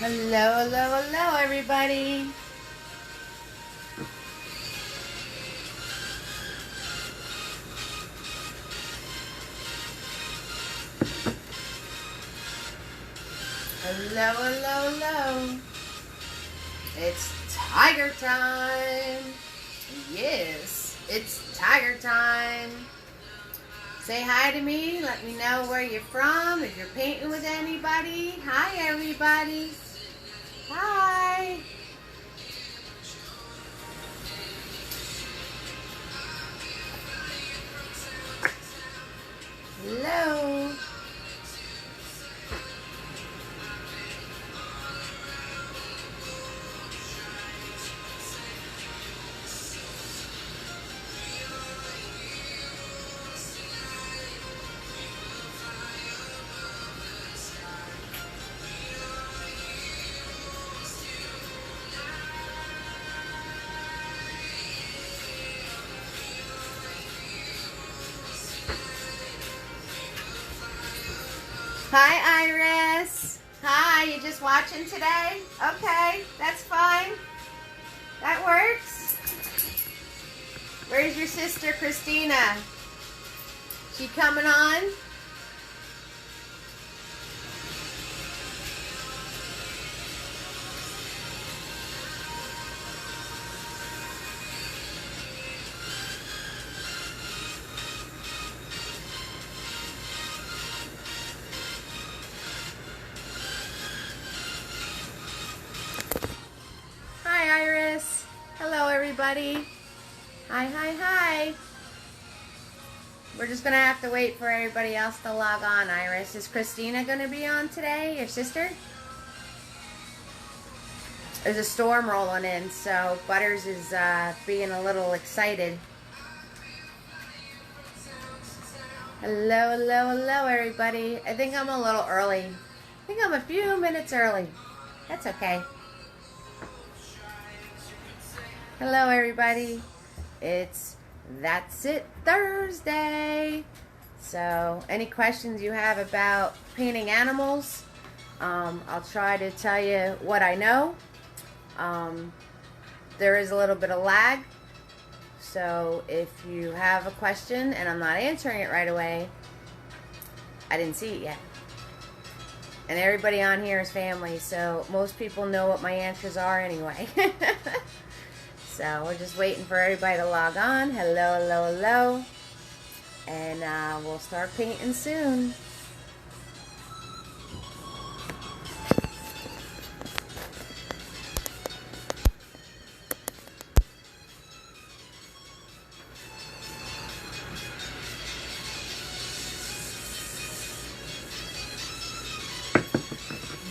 Hello, hello, hello, everybody. Hello, hello, hello. It's tiger time. Yes, it's tiger time. Say hi to me. Let me know where you're from. If you're painting with anybody. Hi, everybody. Hi. Hello. Hi, Iris. Hi, you just watching today? Okay, that's fine. That works. Where's your sister, Christina? She coming on? Hi, Iris. Hello, everybody. Hi, hi, hi. We're just going to have to wait for everybody else to log on, Iris. Is Christina going to be on today, your sister? There's a storm rolling in, so Butters is being a little excited. Hello, hello, hello, everybody. I think I'm a little early. I think I'm a few minutes early. That's okay. Hello, everybody. It's That's It Thursday. So, any questions you have about painting animals, I'll try to tell you what I know. There is a little bit of lag. So, if you have a question and I'm not answering it right away, I didn't see it yet. And everybody on here is family, so most people know what my answers are anyway. So we're just waiting for everybody to log on. Hello, hello, hello. And we'll start painting soon.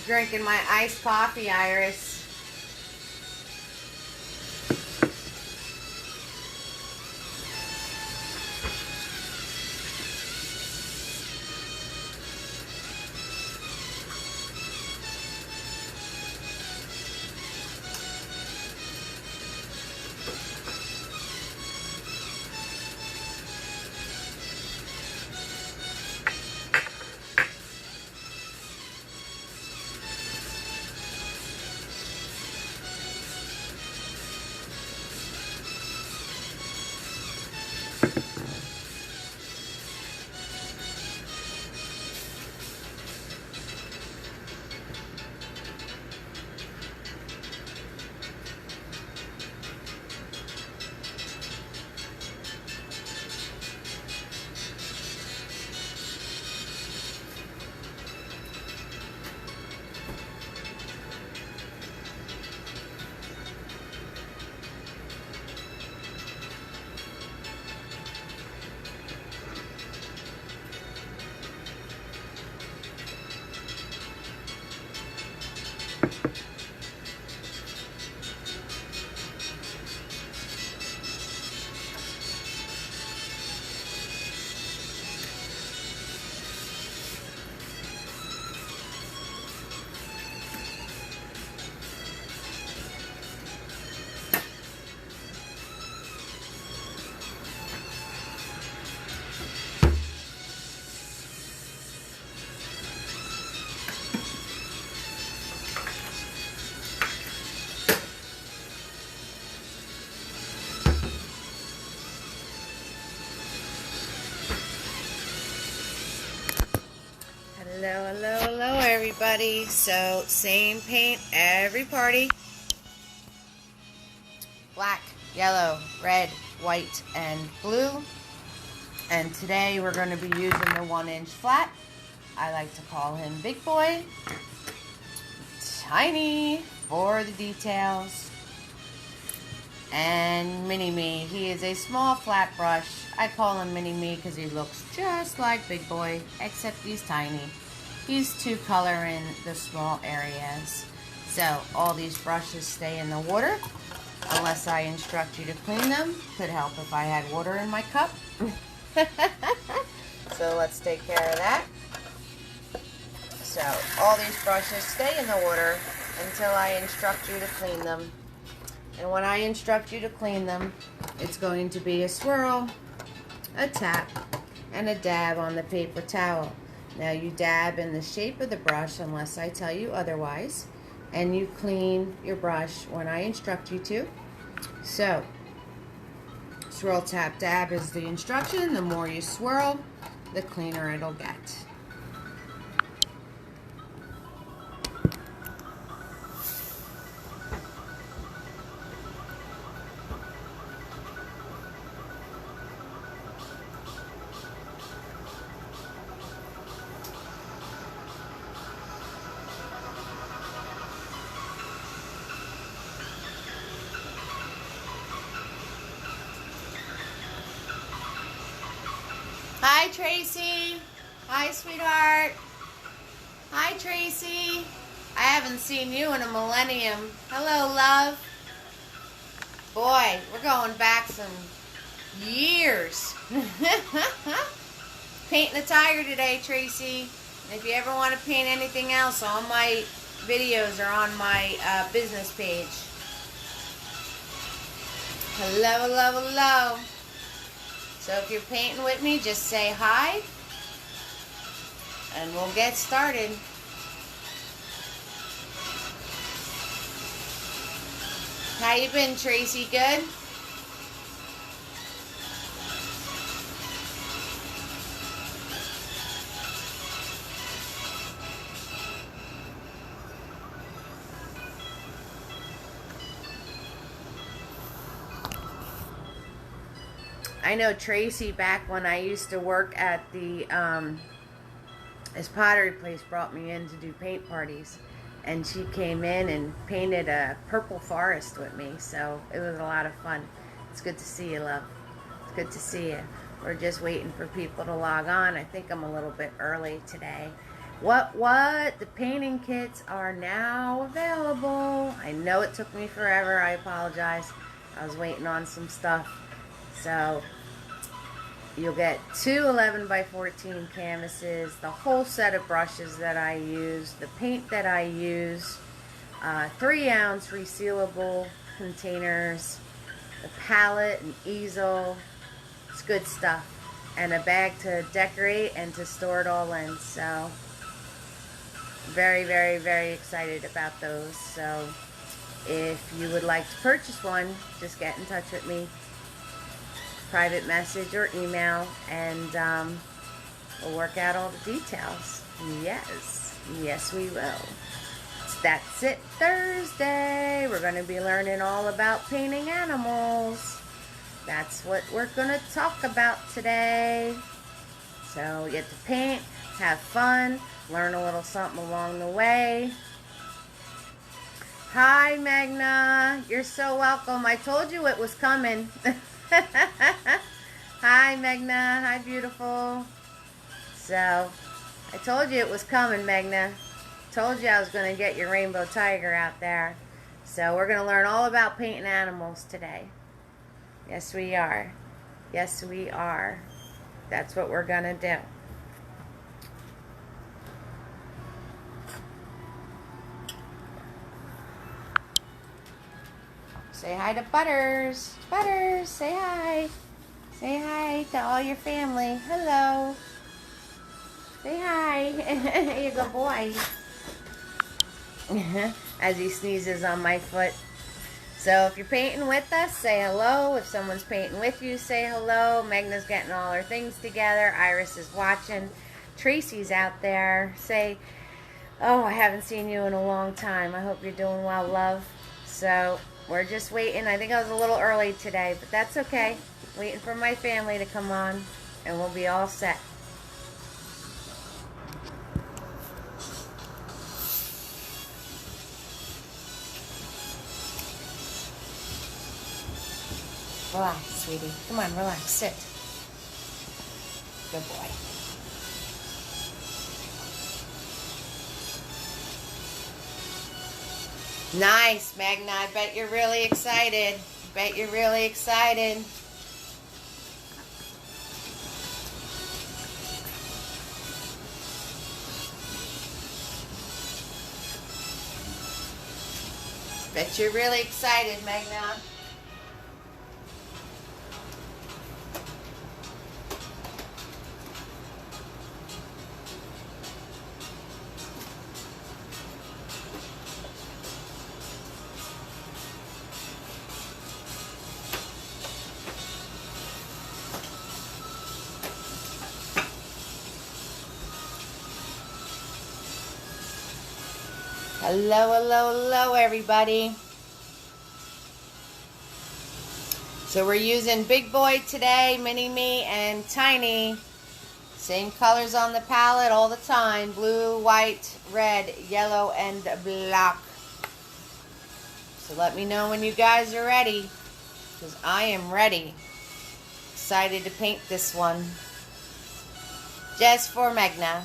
Drinking my iced coffee, Iris. everybody. So same paint every party. Black, yellow, red, white, and blue. And today we're going to be using the 1-inch flat. I like to call him Big Boy. Tiny for the details. And Mini-Me. He is a small flat brush. I call him Mini-Me because he looks just like Big Boy, except he's tiny. He's two-color in the small areas. So all these brushes stay in the water unless I instruct you to clean them. Could help if I had water in my cup. So let's take care of that. So all these brushes stay in the water until I instruct you to clean them. And when I instruct you to clean them, it's going to be a swirl, a tap, and a dab on the paper towel. Now you dab in the shape of the brush unless I tell you otherwise, and you clean your brush when I instruct you to. So, swirl, tap, dab is the instruction. The more you swirl, the cleaner it'll get. Hi, Tracy. Hi, sweetheart. Hi, Tracy. I haven't seen you in a millennium. Hello, love. Boy, we're going back some years. Painting a tiger today, Tracy. And if you ever want to paint anything else, all my videos are on my business page. Hello, hello, hello. So if you're painting with me, just say hi, and we'll get started. How you been, Tracy? Good? I know Tracy, back when I used to work at the this pottery place, brought me in to do paint parties, and she came in and painted a purple forest with me, so it was a lot of fun. It's good to see you, love. It's good to see you. We're just waiting for people to log on. I think I'm a little bit early today. What? The painting kits are now available. I know it took me forever. I apologize. I was waiting on some stuff. So you'll get two 11 by 14 canvases, the whole set of brushes that I use, the paint that I use, 3-ounce resealable containers, the palette and easel. It's good stuff. And a bag to decorate and to store it all in. So very, very, very excited about those. So if you would like to purchase one, just get in touch with me. Private message or email, and we'll work out all the details. Yes we will. That's it, Thursday. We're going to be learning all about painting animals. That's what we're going to talk about today. So you get to paint, have fun, learn a little something along the way. Hi, Magna. You're so welcome. I told you it was coming. Hi, Magna. Hi, beautiful. So, I told you it was coming, Magna. Told you I was going to get your rainbow tiger out there. So, we're going to learn all about painting animals today. Yes, we are. Yes, we are. That's what we're going to do. Say hi to Butters. Butters, say hi. Say hi to all your family. Hello. Say hi. You're a good boy. As he sneezes on my foot. So if you're painting with us, say hello. If someone's painting with you, say hello. Magna's getting all her things together. Iris is watching. Tracy's out there. Say, Oh, I haven't seen you in a long time. I hope you're doing well, love. So, we're just waiting. I think I was a little early today, but that's okay. Waiting for my family to come on, and we'll be all set. Relax, sweetie. Come on, relax. Sit. Good boy. Nice, Magna. I bet you're really excited. Bet you're really excited. Bet you're really excited, Magna. Hello, hello, hello, everybody. So we're using Big Boy today, Mini Me, and Tiny. Same colors on the palette all the time. Blue, white, red, yellow, and black. So let me know when you guys are ready, because I am ready. Excited to paint this one. Just for Magna.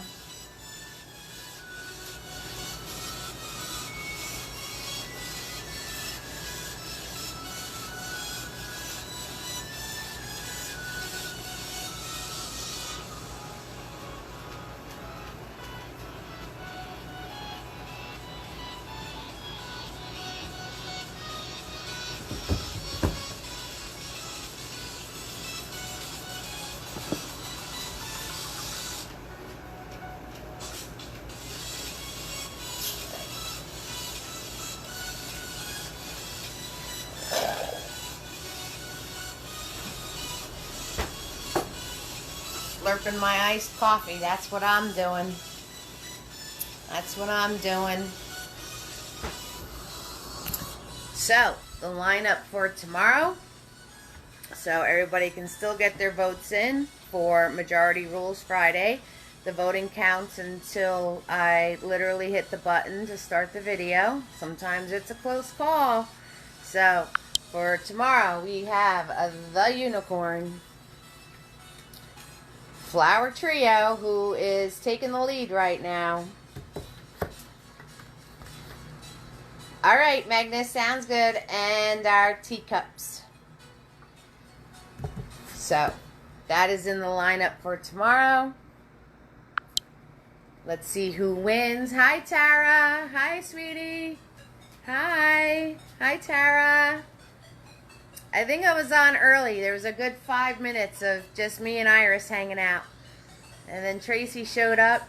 Slurping my iced coffee. That's what I'm doing. That's what I'm doing. So, the lineup for tomorrow. So, everybody can still get their votes in for Majority Rules Friday. The voting counts until I literally hit the button to start the video. Sometimes it's a close call. So, for tomorrow, we have the Unicorn, Flower Trio, who is taking the lead right now. Alright, Magnus, sounds good. And our teacups. So, that is in the lineup for tomorrow. Let's see who wins. Hi, Tara. Hi, sweetie. Hi. Hi, Tara. I think I was on early. There was a good 5 minutes of just me and Iris hanging out. And then Tracy showed up.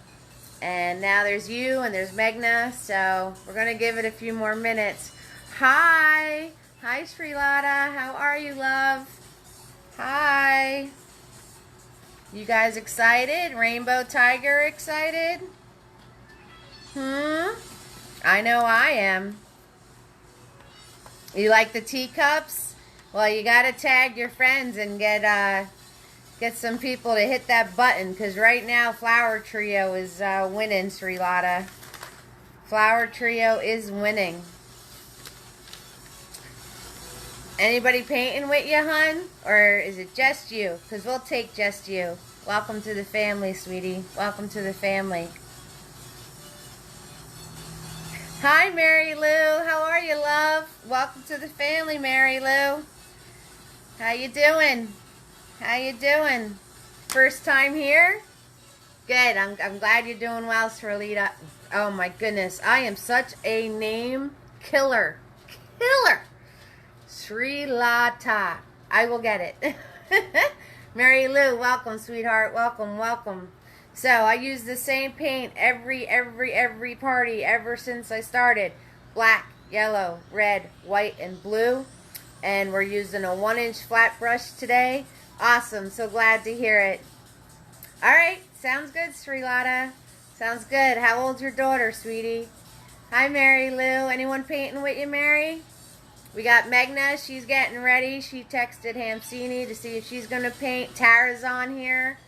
And now there's you and there's Magna. So we're going to give it a few more minutes. Hi. Hi, Srilata. How are you, love? Hi. You guys excited? Rainbow Tiger excited? I know I am. You like the teacups? Well, you gotta tag your friends and get some people to hit that button, because right now Flower Trio is winning, Srilata. Flower Trio is winning. Anybody painting with you, hun? Or is it just you? Because we'll take just you. Welcome to the family, sweetie. Welcome to the family. Hi, Mary Lou. How are you, love? Welcome to the family, Mary Lou. How you doing? How you doing? First time here? Good. I'm glad you're doing well, Srilita. Oh my goodness. I am such a name killer. Killer. Srilata. I will get it. Mary Lou, welcome, sweetheart. Welcome, welcome. So I use the same paint every party ever since I started. Black, yellow, red, white, and blue. And we're using a 1-inch flat brush today. Awesome. So glad to hear it. Alright. Sounds good, Srilata. Sounds good. How old's your daughter, sweetie? Hi, Mary Lou. Anyone painting with you, Mary? We got Megna. She's getting ready. She texted Hamsini to see if she's going to paint. Tara's on here.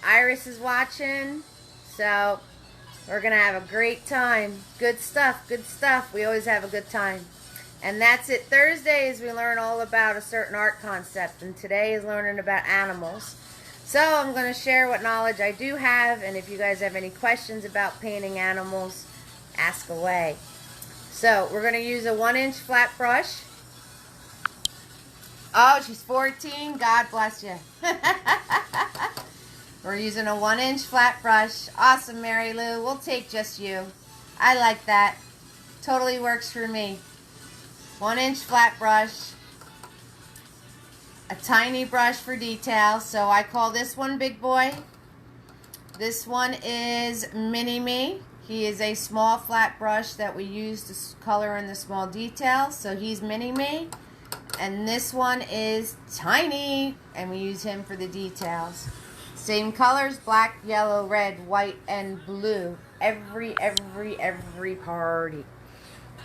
Iris is watching. So, we're going to have a great time. Good stuff. Good stuff. We always have a good time. And that's it. Thursdays, we learn all about a certain art concept. And today is learning about animals. So I'm going to share what knowledge I do have, and if you guys have any questions about painting animals, ask away. So we're going to use a 1-inch flat brush. Oh, she's 14. God bless you. We're using a 1-inch flat brush. Awesome, Mary Lou. We'll take just you. I like that. Totally works for me. 1-inch flat brush. A tiny brush for detail, so I call this one Big Boy. This one is Mini Me. He is a small flat brush that we use to color in the small details, so he's Mini Me. And this one is Tiny, and we use him for the details. Same colors, black, yellow, red, white, and blue. Every party.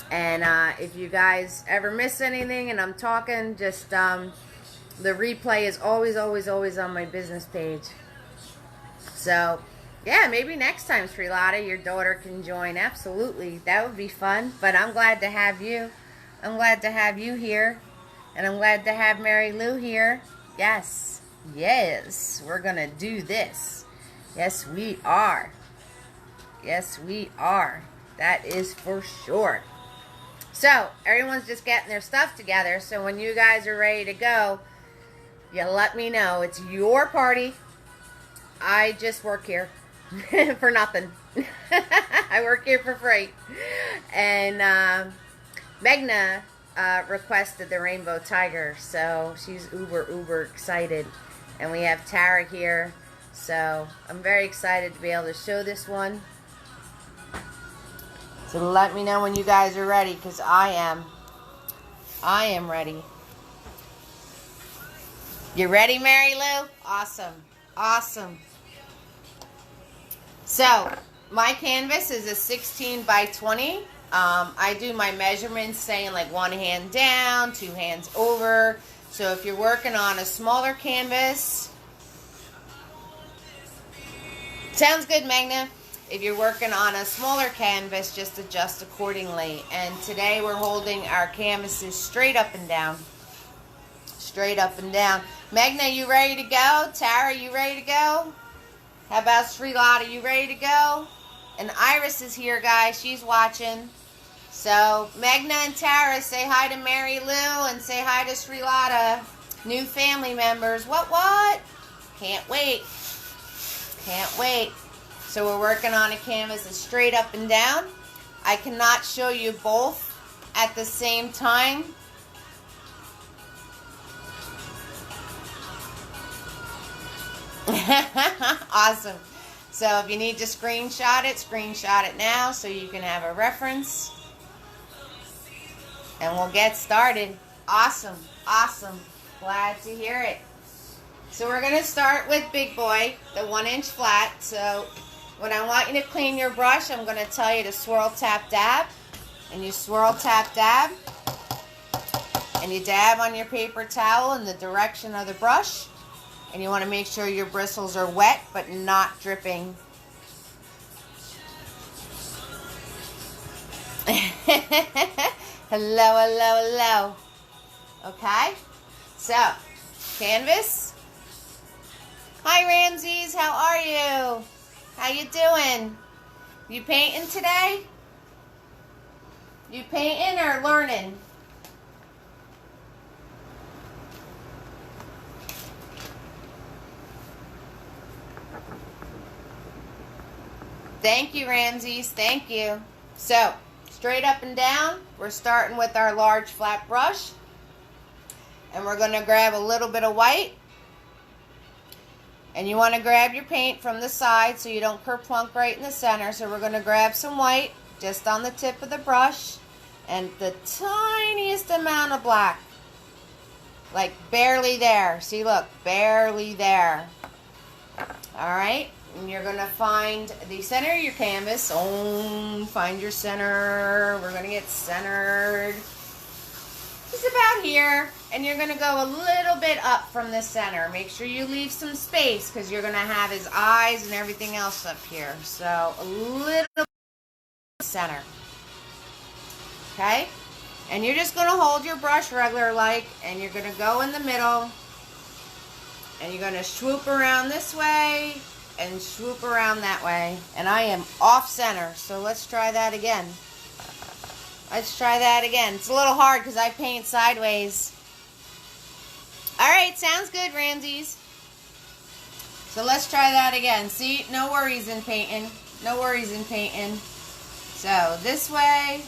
And if you guys ever miss anything and I'm talking, just the replay is always on my business page. So, yeah, maybe next time, Sri Lotta, your daughter can join. Absolutely. That would be fun. But I'm glad to have you. I'm glad to have you here. And I'm glad to have Mary Lou here. Yes. Yes. We're going to do this. Yes, we are. Yes, we are. That is for sure. So, everyone's just getting their stuff together. So, when you guys are ready to go, you let me know. It's your party. I just work here for nothing. I work here for free. And Megna requested the Rainbow Tiger, so she's uber excited. And we have Tara here, so I'm very excited to be able to show this one. So let me know when you guys are ready, because I am ready. You ready, Mary Lou? Awesome. Awesome. So, my canvas is a 16 by 20. I do my measurements saying like 1 hand down, 2 hands over. So if you're working on a smaller canvas, sounds good, Magna. If you're working on a smaller canvas, just adjust accordingly. And today we're holding our canvases straight up and down. Straight up and down. Magna, you ready to go? Tara, you ready to go? How about Sri Lotta, you ready to go? And Iris is here, guys. She's watching. So, Magna and Tara, say hi to Mary Lou and say hi to Sri Lotta. New family members. What? Can't wait. Can't wait. So, we're working on a canvas that's straight up and down. I cannot show you both at the same time. Awesome. So if you need to screenshot it now so you can have a reference. And we'll get started. Awesome. Awesome. Glad to hear it. So we're going to start with Big Boy, the 1-inch flat. So when I want you to clean your brush, I'm going to tell you to swirl, tap, dab. And you swirl, tap, dab. And you dab on your paper towel in the direction of the brush. And you want to make sure your bristles are wet but not dripping. Hello. Okay? So, canvas. Hi, Ramses. How are you? How you doing? You painting today? You painting or learning? Thank you, Ramses. Thank you. So, straight up and down, we're starting with our large flat brush. And we're going to grab a little bit of white. And you want to grab your paint from the side so you don't kerplunk right in the center. So we're going to grab some white just on the tip of the brush. And the tiniest amount of black. Like barely there. See, look, barely there. Alright, And you're going to find the center of your canvas. Find your center. We're going to get centered. Just about here. And you're going to go a little bit up from the center. Make sure you leave some space because you're going to have his eyes and everything else up here. So a little bit center. Okay? And you're just going to hold your brush regular like, and you're going to go in the middle. And you're going to swoop around this way and swoop around that way. And I am off center, so let's try that again. Let's try that again. It's a little hard because I paint sideways. Alright, sounds good, Ramses. So let's try that again. See, no worries in painting. No worries in painting. So this way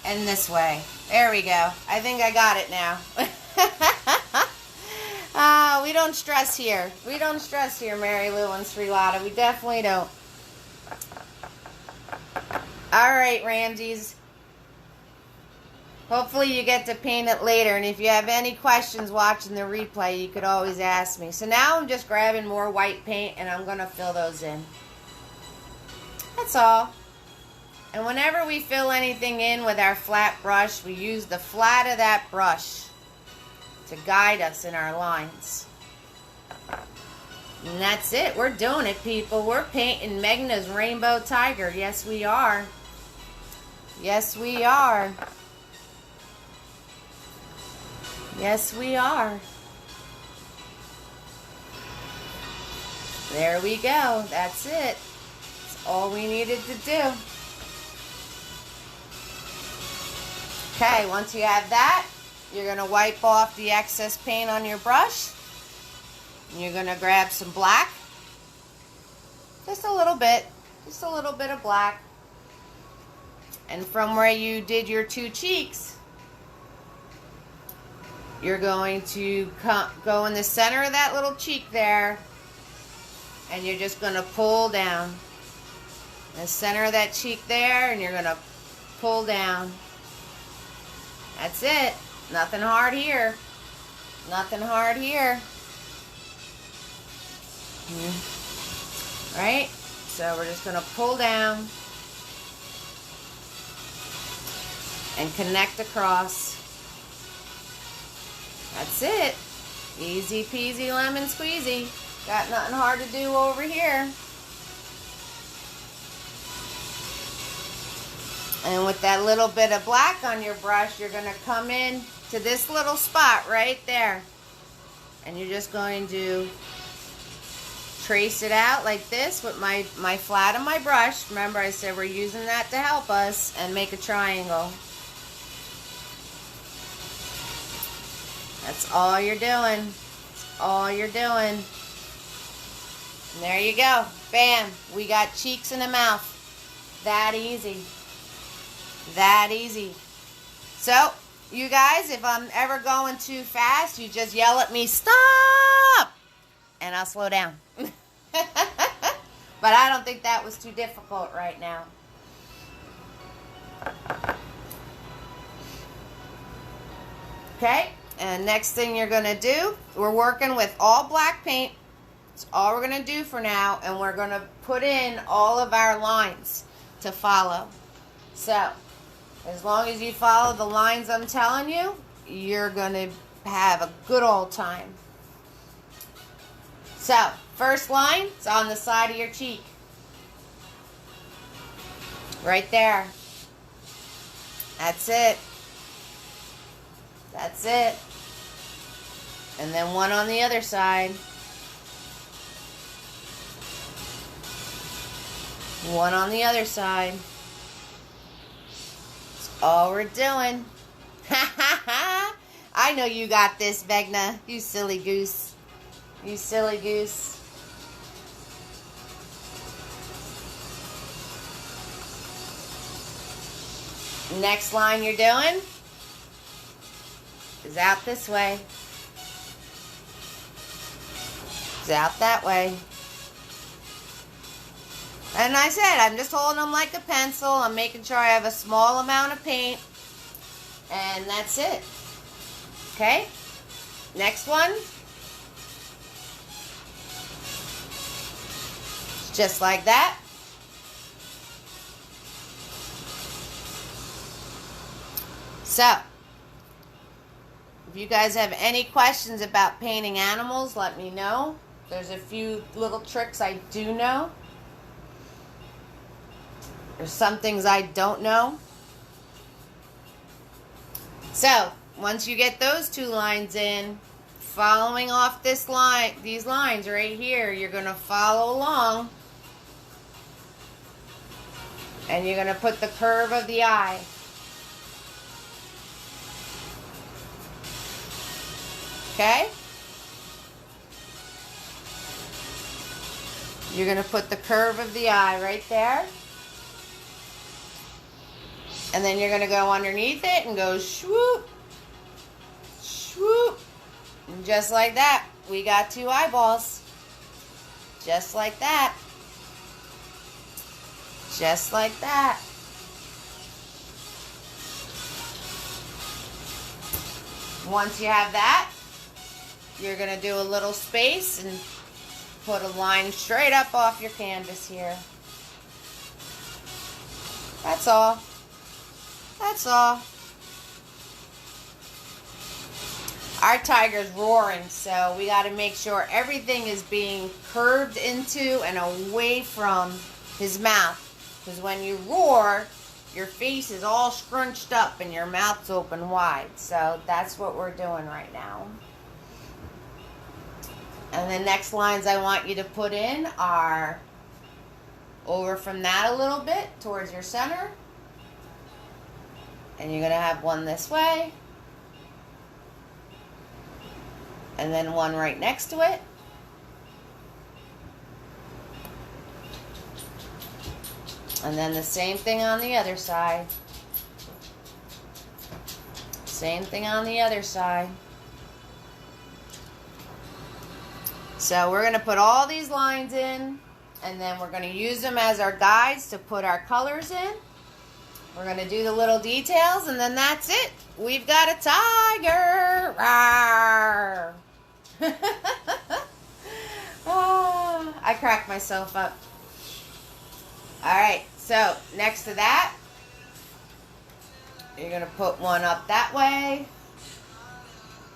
and this way. There we go. I think I got it now. We don't stress here. We don't stress here, Mary Lou and Sri Lotta. We definitely don't. Alright, Ramses. Hopefully you get to paint it later. And if you have any questions watching the replay, you could always ask me. So now I'm just grabbing more white paint and I'm going to fill those in. That's all. And whenever we fill anything in with our flat brush, we use the flat of that brush to guide us in our lines. And that's it. We're doing it, people. We're painting Megna's Rainbow Tiger. Yes, we are. Yes, we are. Yes, we are. There we go. That's it. That's all we needed to do. Okay, once you have that, you're going to wipe off the excess paint on your brush. And you're going to grab some black. Just a little bit. Just a little bit of black. And from where you did your two cheeks, you're going to go in the center of that little cheek there. And you're just going to pull down. In the center of that cheek there, and you're going to pull down. That's it. Nothing hard here. Nothing hard here. Right? So we're just going to pull down and connect across. That's it. Easy peasy lemon squeezy. Got nothing hard to do over here. And with that little bit of black on your brush, you're going to come in to this little spot right there. And you're just going to trace it out like this with my flat of my brush. Remember, I said we're using that to help us, and make a triangle. That's all you're doing. That's all you're doing. And there you go. Bam. We got cheeks and a mouth. That easy. That easy. So, you guys, if I'm ever going too fast, you just yell at me, stop! And I'll slow down. But I don't think that was too difficult right now. Okay, and next thing you're going to do, we're working with all black paint. That's all we're going to do for now, and we're going to put in all of our lines to follow. So, as long as you follow the lines I'm telling you, you're going to have a good old time. So, first line is on the side of your cheek. Right there. That's it. That's it. And then one on the other side. One on the other side. That's all we're doing. Ha ha ha! I know you got this, Megna. You silly goose. You silly goose. Next line you're doing is out this way. It's out that way. And I said, I'm just holding them like a pencil. I'm making sure I have a small amount of paint. And that's it. Okay? Next one. Just like that. So, if you guys have any questions about painting animals, let me know. There's a few little tricks I do know. There's some things I don't know. So, once you get those two lines in, following off this line, these lines right here, you're going to follow along. And you're going to put the curve of the eye. Okay? You're going to put the curve of the eye right there. And then you're going to go underneath it and go swoop, swoop. And just like that, we got two eyeballs. Just like that. Just like that. Once you have that, you're going to do a little space and put a line straight up off your canvas here. That's all. That's all. Our tiger's roaring, so we got to make sure everything is being curved into and away from his mouth. Because when you roar, your face is all scrunched up and your mouth's open wide. So that's what we're doing right now. And the next lines I want you to put in are over from that a little bit towards your center. And you're going to have one this way. And then one right next to it. And then the same thing on the other side. Same thing on the other side. So we're going to put all these lines in, and then we're going to use them as our guides to put our colors in. We're going to do the little details, and then that's it. We've got a tiger. Rawr. Oh, I cracked myself up. Alright, so next to that, you're going to put one up that way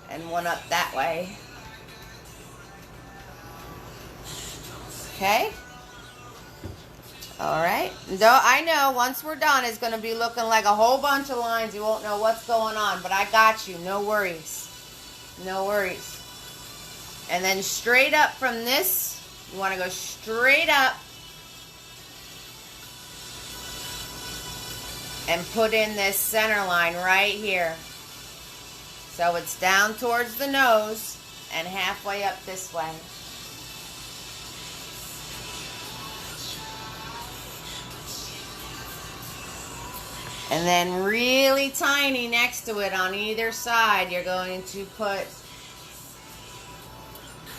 and one up that way. Okay? Alright. I know once we're done, it's going to be looking like a whole bunch of lines. You won't know what's going on, but I got you. No worries. No worries. And then straight up from this, you want to go straight up and put in this center line right here. So it's down towards the nose and halfway up this way. And then really tiny next to it on either side, you're going to put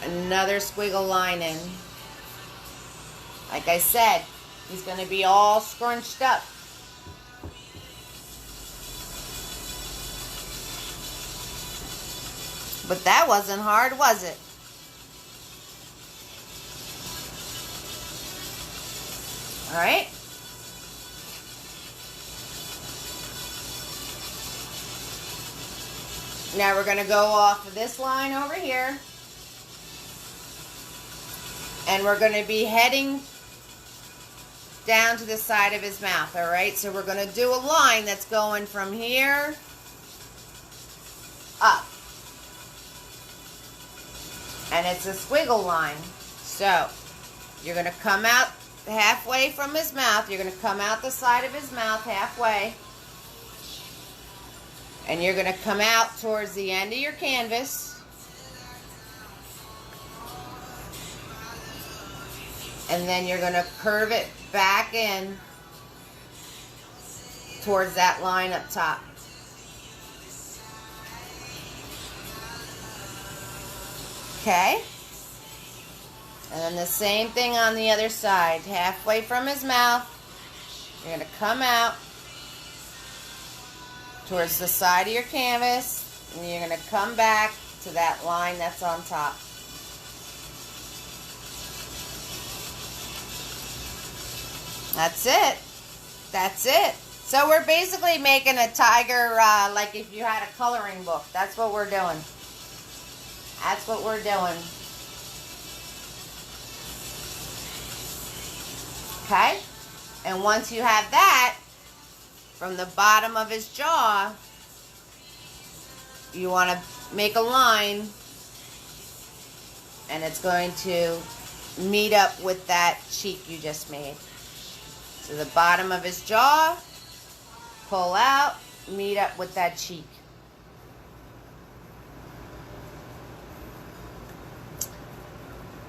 another squiggle line in. Like I said, he's going to be all scrunched up. But that wasn't hard, was it? All right. Now we're going to go off of this line over here. And we're going to be heading down to the side of his mouth, all right? So we're going to do a line that's going from here up. And it's a squiggle line. So you're going to come out halfway from his mouth. You're going to come out the side of his mouth halfway. And you're going to come out towards the end of your canvas. And then you're going to curve it back in towards that line up top. Okay? And then the same thing on the other side. Halfway from his mouth, you're going to come out towards the side of your canvas, and you're going to come back to that line that's on top. That's it. That's it. So we're basically making a tiger like if you had a coloring book. That's what we're doing. That's what we're doing. Okay? And once you have that, from the bottom of his jaw, you want to make a line, and it's going to meet up with that cheek you just made. So the bottom of his jaw, pull out, meet up with that cheek.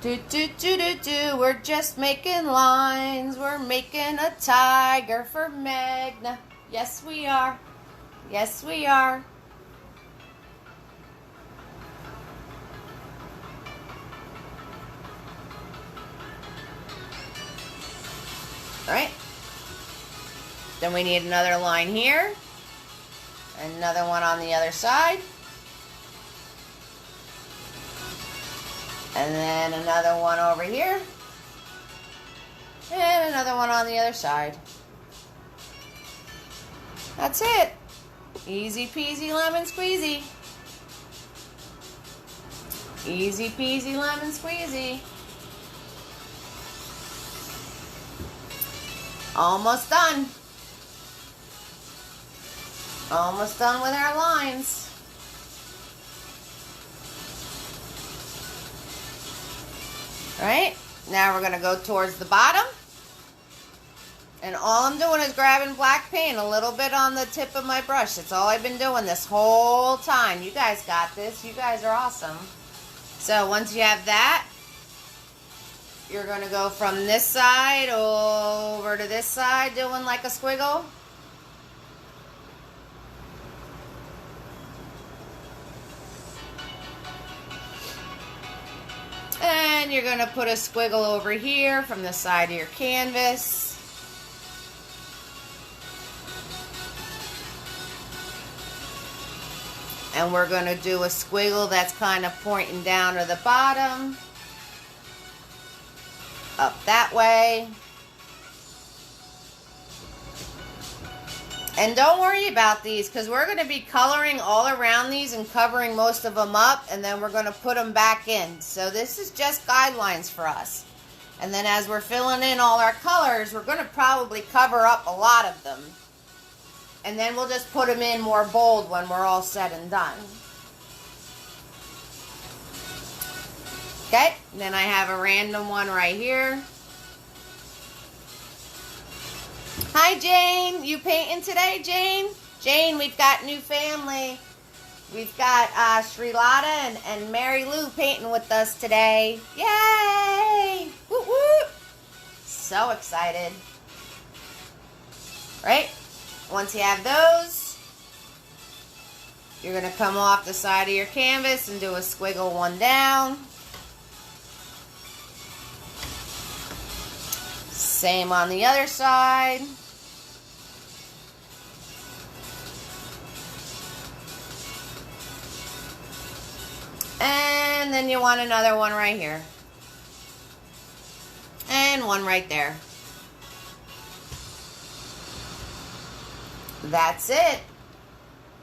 Do, do, do, do, do. We're just making lines. We're making a tiger for Magna. Yes, we are. Yes, we are. All right. Then we need another line here. Another one on the other side. And then another one over here. And another one on the other side. That's it. Easy peasy lemon squeezy. Easy peasy lemon squeezy. Almost done. Almost done with our lines. Alright, now we're going to go towards the bottom. And all I'm doing is grabbing black paint a little bit on the tip of my brush. That's all I've been doing this whole time. You guys got this. You guys are awesome. So once you have that, you're going to go from this side over to this side doing like a squiggle. And you're going to put a squiggle over here from the side of your canvas. And we're going to do a squiggle that's kind of pointing down to the bottom. Up that way. And don't worry about these, because we're going to be coloring all around these and covering most of them up, and then we're going to put them back in. So this is just guidelines for us. And then as we're filling in all our colors, we're going to probably cover up a lot of them. And then we'll just put them in more bold when we're all said and done. Okay, and then I have a random one right here. Hi, Jane. You painting today, Jane? Jane, we've got new family. We've got Srilata and Mary Lou painting with us today. Yay! Woot woot! So excited. Right? Once you have those, you're going to come off the side of your canvas and do a squiggle one down. Same on the other side. And then you want another one right here. And one right there. That's it.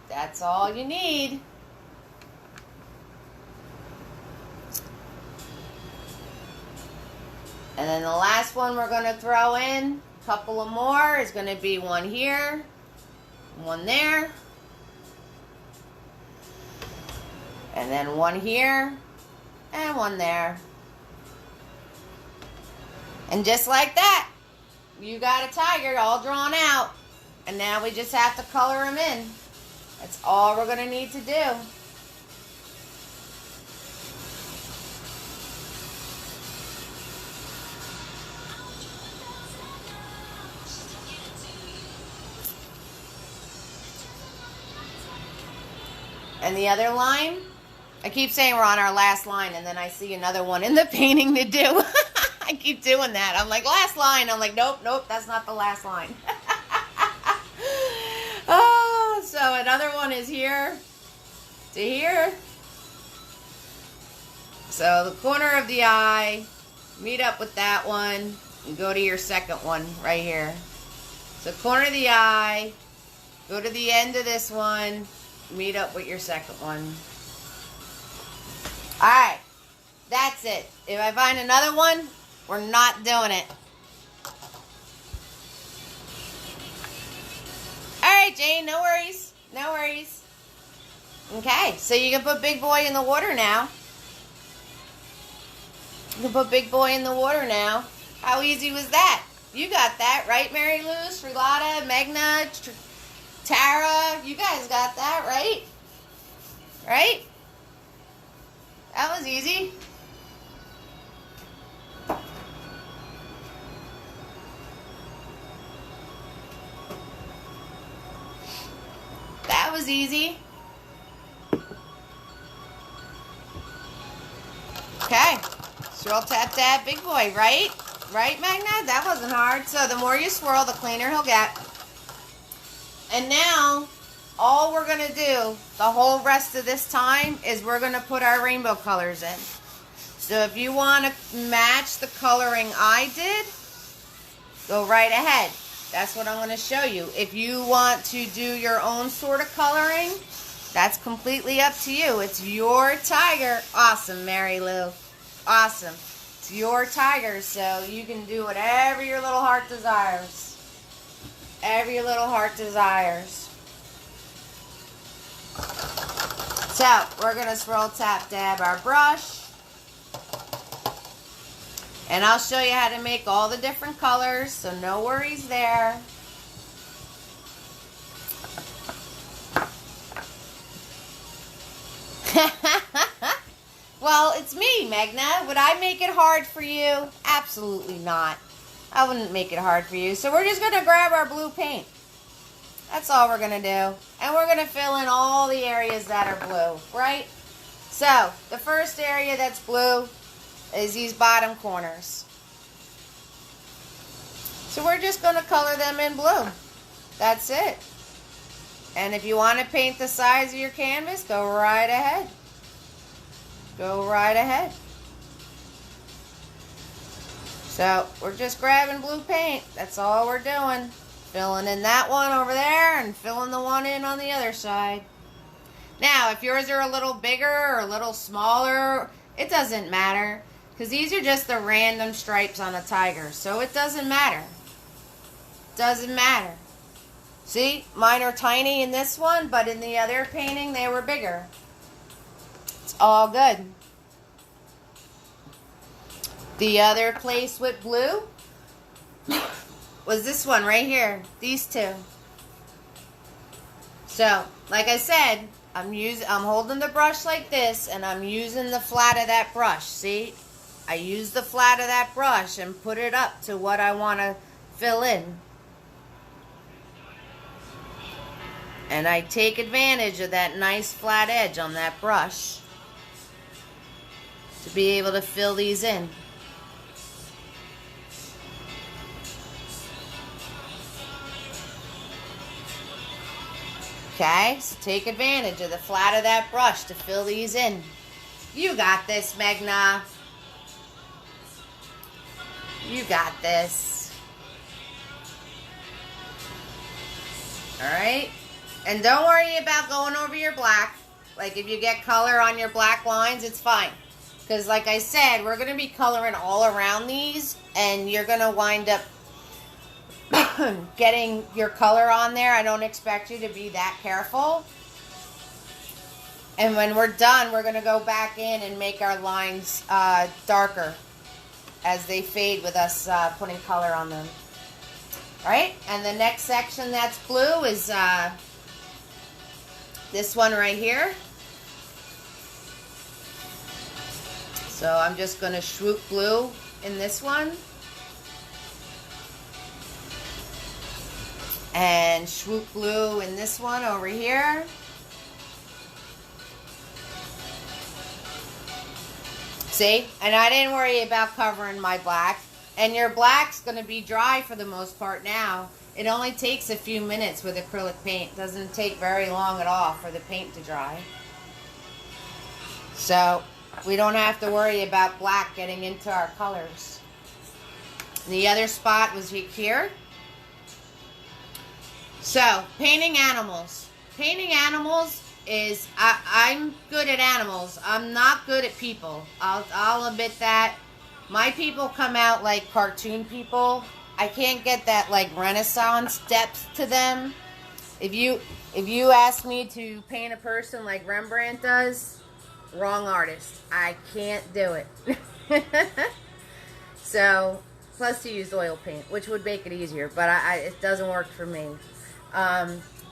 That's all you need. And then the last one we're going to throw in, a couple of more, is going to be one here, one there, and then one here, and one there. And just like that, you got a tiger all drawn out. And now we just have to color them in. That's all we're going to need to do. And the other line, I keep saying we're on our last line, and then I see another one in the painting to do. I keep doing that. I'm like, last line. I'm like, nope, nope, that's not the last line. Oh, so another one is here to here. So the corner of the eye, meet up with that one. and go to your second one right here. So corner of the eye, go to the end of this one, meet up with your second one. Alright, that's it. If I find another one, we're not doing it. Alright, Jane, no worries. No worries. Okay, so you can put Big Boy in the water now. You can put Big Boy in the water now. How easy was that? You got that, right, Mary Lou, Srilata, Magna, Tara? You guys got that, right? Right? That was easy. That was easy. Okay. Swirl, tap, tap, Big Boy, right? Right, Magna? That wasn't hard. So the more you swirl, the cleaner he'll get. And now, all we're going to do the whole rest of this time is we're going to put our rainbow colors in. So if you want to match the coloring I did, go right ahead. That's what I'm going to show you. If you want to do your own sort of coloring, that's completely up to you. It's your tiger. Awesome, Mary Lou. Awesome. It's your tiger, so you can do whatever your little heart desires. Whatever your little heart desires. So, we're going to swirl, tap, dab our brush. And I'll show you how to make all the different colors, so no worries there. Well, it's me, Magna. Would I make it hard for you? Absolutely not. I wouldn't make it hard for you. So we're just going to grab our blue paint. That's all we're going to do. And we're going to fill in all the areas that are blue, right? So, the first area that's blue is these bottom corners. So we're just going to color them in blue. That's it. And if you want to paint the sides of your canvas, go right ahead. Go right ahead. So we're just grabbing blue paint. That's all we're doing. Filling in that one over there and filling the one in on the other side. Now, if yours are a little bigger or a little smaller, it doesn't matter. Because these are just the random stripes on a tiger. So it doesn't matter. Doesn't matter. See, mine are tiny in this one, but in the other painting they were bigger. It's all good. The other place with blue was this one right here. These two. So, like I said, I'm holding the brush like this, and I'm using the flat of that brush. See? I use the flat of that brush and put it up to what I want to fill in. And I take advantage of that nice flat edge on that brush to be able to fill these in. Okay, so take advantage of the flat of that brush to fill these in. You got this, Magna. You got this. Alright? And don't worry about going over your black. Like if you get color on your black lines, it's fine. Because like I said, we're going to be coloring all around these. And you're going to wind up getting your color on there. I don't expect you to be that careful. And when we're done, we're going to go back in and make our lines darker as they fade with us putting color on them. Alright, and the next section that's blue is this one right here. So I'm just going to swoop blue in this one. And swoop blue in this one over here. See? And I didn't worry about covering my black. And your black's going to be dry for the most part now. It only takes a few minutes with acrylic paint. It doesn't take very long at all for the paint to dry. So we don't have to worry about black getting into our colors. The other spot was here. So, painting animals. Painting animals is, I'm good at animals. I'm not good at people. I'll admit that. My people come out like cartoon people. I can't get that like Renaissance depth to them. If you ask me to paint a person like Rembrandt does, wrong artist. I can't do it. So, plus to use oil paint, which would make it easier, but it doesn't work for me.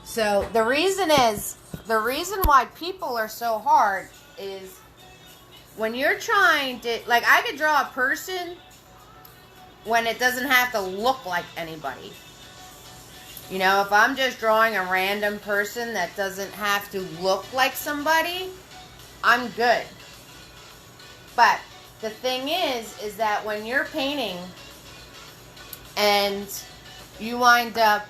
So the reason why people are so hard is when you're trying to, like, I could draw a person when it doesn't have to look like anybody. You know, if I'm just drawing a random person that doesn't have to look like somebody, I'm good. But the thing is that when you're painting and you wind up,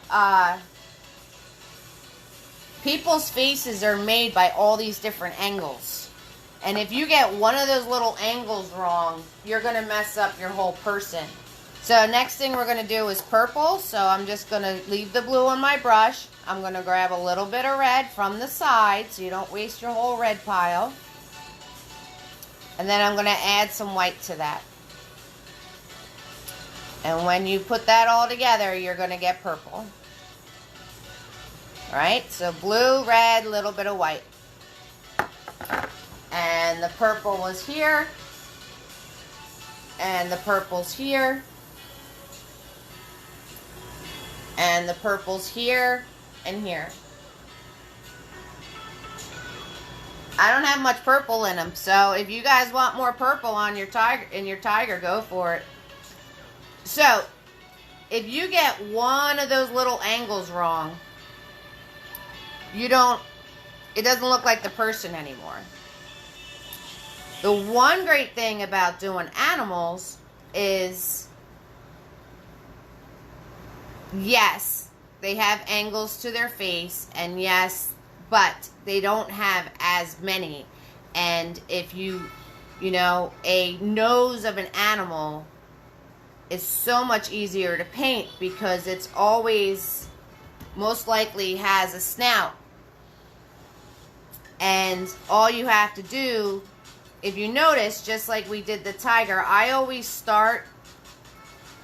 people's faces are made by all these different angles. And if you get one of those little angles wrong, you're going to mess up your whole person. So next thing we're going to do is purple. So I'm just going to leave the blue on my brush. I'm going to grab a little bit of red from the side so you don't waste your whole red pile. And then I'm going to add some white to that. And when you put that all together, you're going to get purple. Alright, so blue, red, little bit of white. And the purple was here. And the purple's here. And the purple's here and here. I don't have much purple in them, so if you guys want more purple on your tiger, go for it. So, if you get one of those little angles wrong, it doesn't look like the person anymore. The one great thing about doing animals is, yes, they have angles to their face, and yes, but they don't have as many. And if you know, a nose of an animal is so much easier to paint because it's always, most likely has a snout. And all you have to do, if you notice, just like we did the tiger, I always start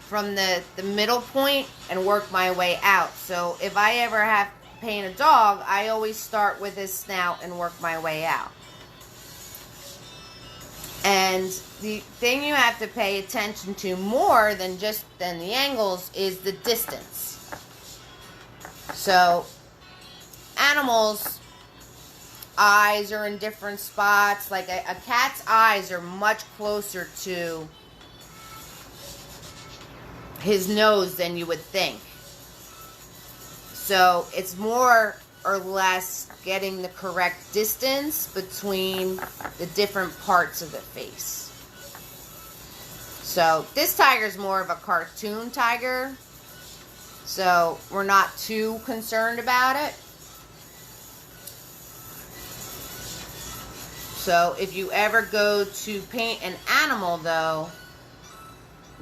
from the middle point and work my way out. So if I ever have to paint a dog, I always start with his snout and work my way out. And the thing you have to pay attention to more than the angles is the distance. So animals' eyes are in different spots. Like a cat's eyes are much closer to his nose than you would think. So it's more or less getting the correct distance between the different parts of the face. So this tiger's more of a cartoon tiger, so we're not too concerned about it. So if you ever go to paint an animal, though,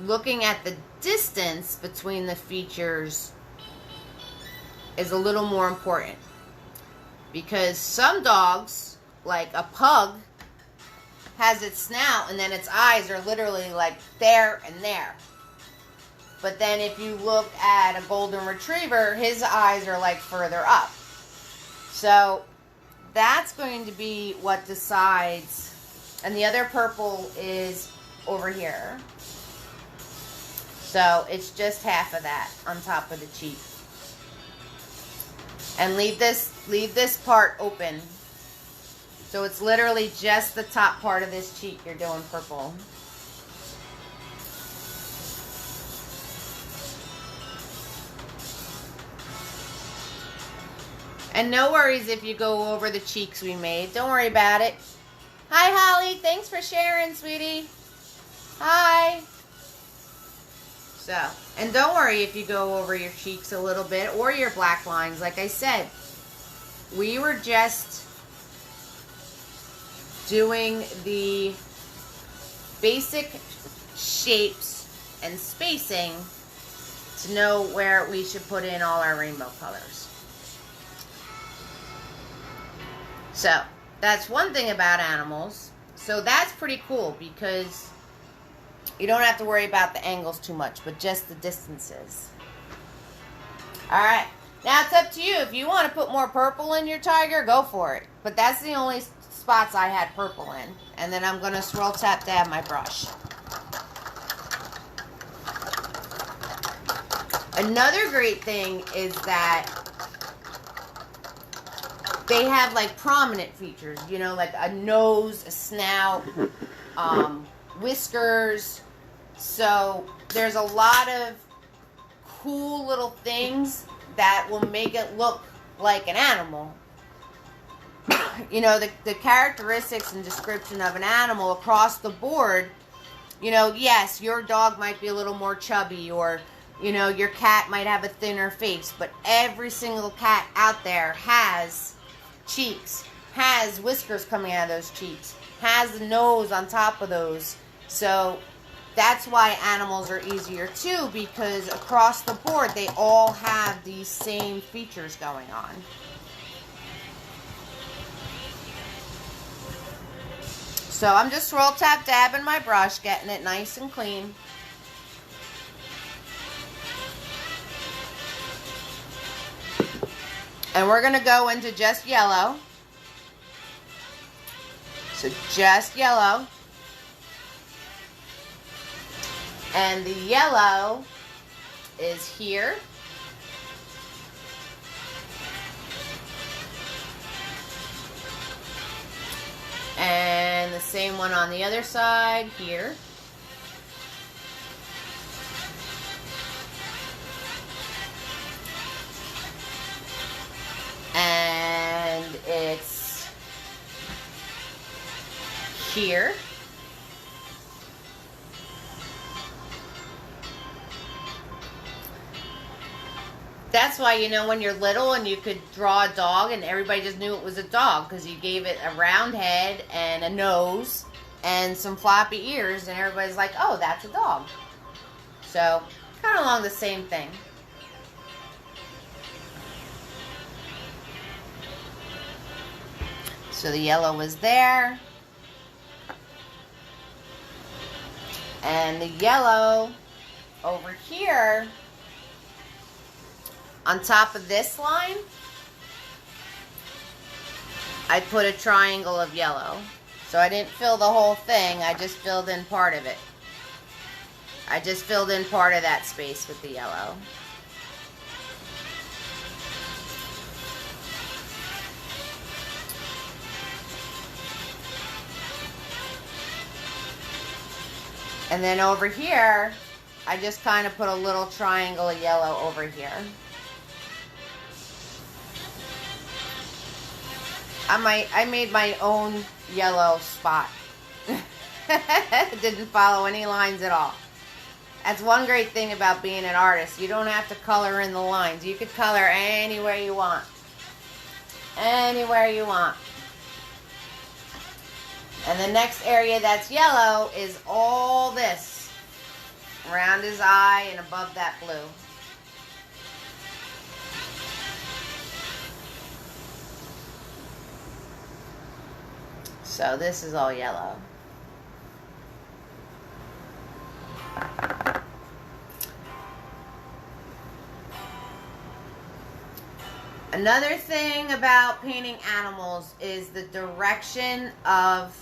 looking at the distance between the features is a little more important. Because some dogs, like a pug, has its snout and then its eyes are literally like there and there. But then if you look at a golden retriever, his eyes are like further up. So that's going to be what decides. And the other purple is over here. So it's just half of that on top of the cheek. And leave this part open. So it's literally just the top part of this cheek you're doing purple. And no worries if you go over the cheeks we made. Don't worry about it. Hi, Holly. Thanks for sharing, sweetie. Hi. So, and don't worry if you go over your cheeks a little bit or your black lines. Like I said, we were just doing the basic shapes and spacing to know where we should put in all our rainbow colors. So that's one thing about animals. So that's pretty cool because you don't have to worry about the angles too much, but just the distances. Alright, now it's up to you. If you want to put more purple in your tiger, go for it. But that's the only spots I had purple in. And then I'm going to swirl tap dab my brush. Another great thing is that they have like prominent features, you know, like a nose, a snout, whiskers. So there's a lot of cool little things that will make it look like an animal. You know, the characteristics and description of an animal across the board, you know, yes, your dog might be a little more chubby, or, you know, your cat might have a thinner face, but every single cat out there has cheeks, has whiskers coming out of those cheeks, has the nose on top of those. So that's why animals are easier too, because across the board they all have these same features going on. So I'm just swirl tap dabbing my brush, getting it nice and clean. And we're going to go into just yellow. So just yellow. And the yellow is here. And the same one on the other side here. And it's here. That's why, you know, when you're little and you could draw a dog and everybody just knew it was a dog because you gave it a round head and a nose and some floppy ears, and everybody's like, oh, that's a dog. So, kind of along the same thing. So the yellow was there. And the yellow over here, on top of this line, I put a triangle of yellow. So I didn't fill the whole thing, I just filled in part of it. I just filled in part of that space with the yellow. And then over here, I just kind of put a little triangle of yellow over here. I made my own yellow spot. Didn't follow any lines at all. That's one great thing about being an artist. You don't have to color in the lines. You could color anywhere you want. Anywhere you want. And the next area that's yellow is all this. Around his eye and above that blue. So this is all yellow. Another thing about painting animals is the direction of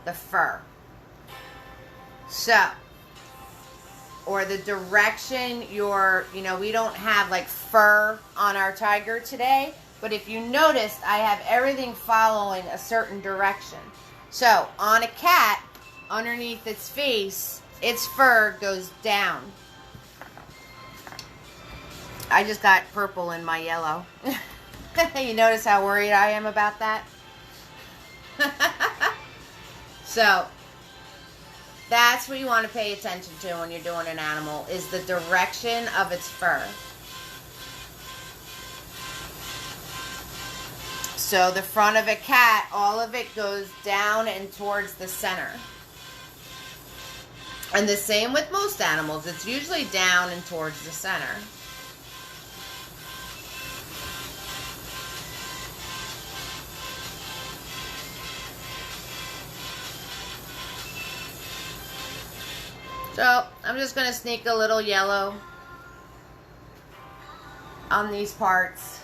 the fur. So, or the direction we don't have like fur on our tiger today. But if you noticed, I have everything following a certain direction. So, on a cat, underneath its face, its fur goes down. I just got purple in my yellow. You notice how worried I am about that? So, that's what you want to pay attention to when you're doing an animal, is the direction of its fur. So the front of a cat, all of it goes down and towards the center. And the same with most animals. It's usually down and towards the center. So I'm just going to sneak a little yellow on these parts.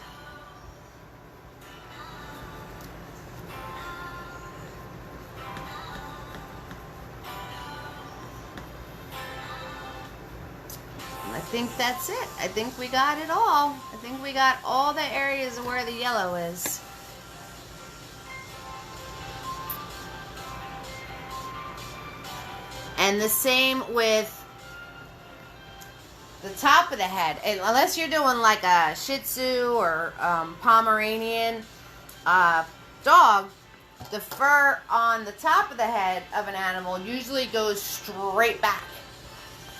I think that's it. I think we got it all. I think we got all the areas where the yellow is. And the same with the top of the head. And unless you're doing like a Shih Tzu or Pomeranian dog, the fur on the top of the head of an animal usually goes straight back.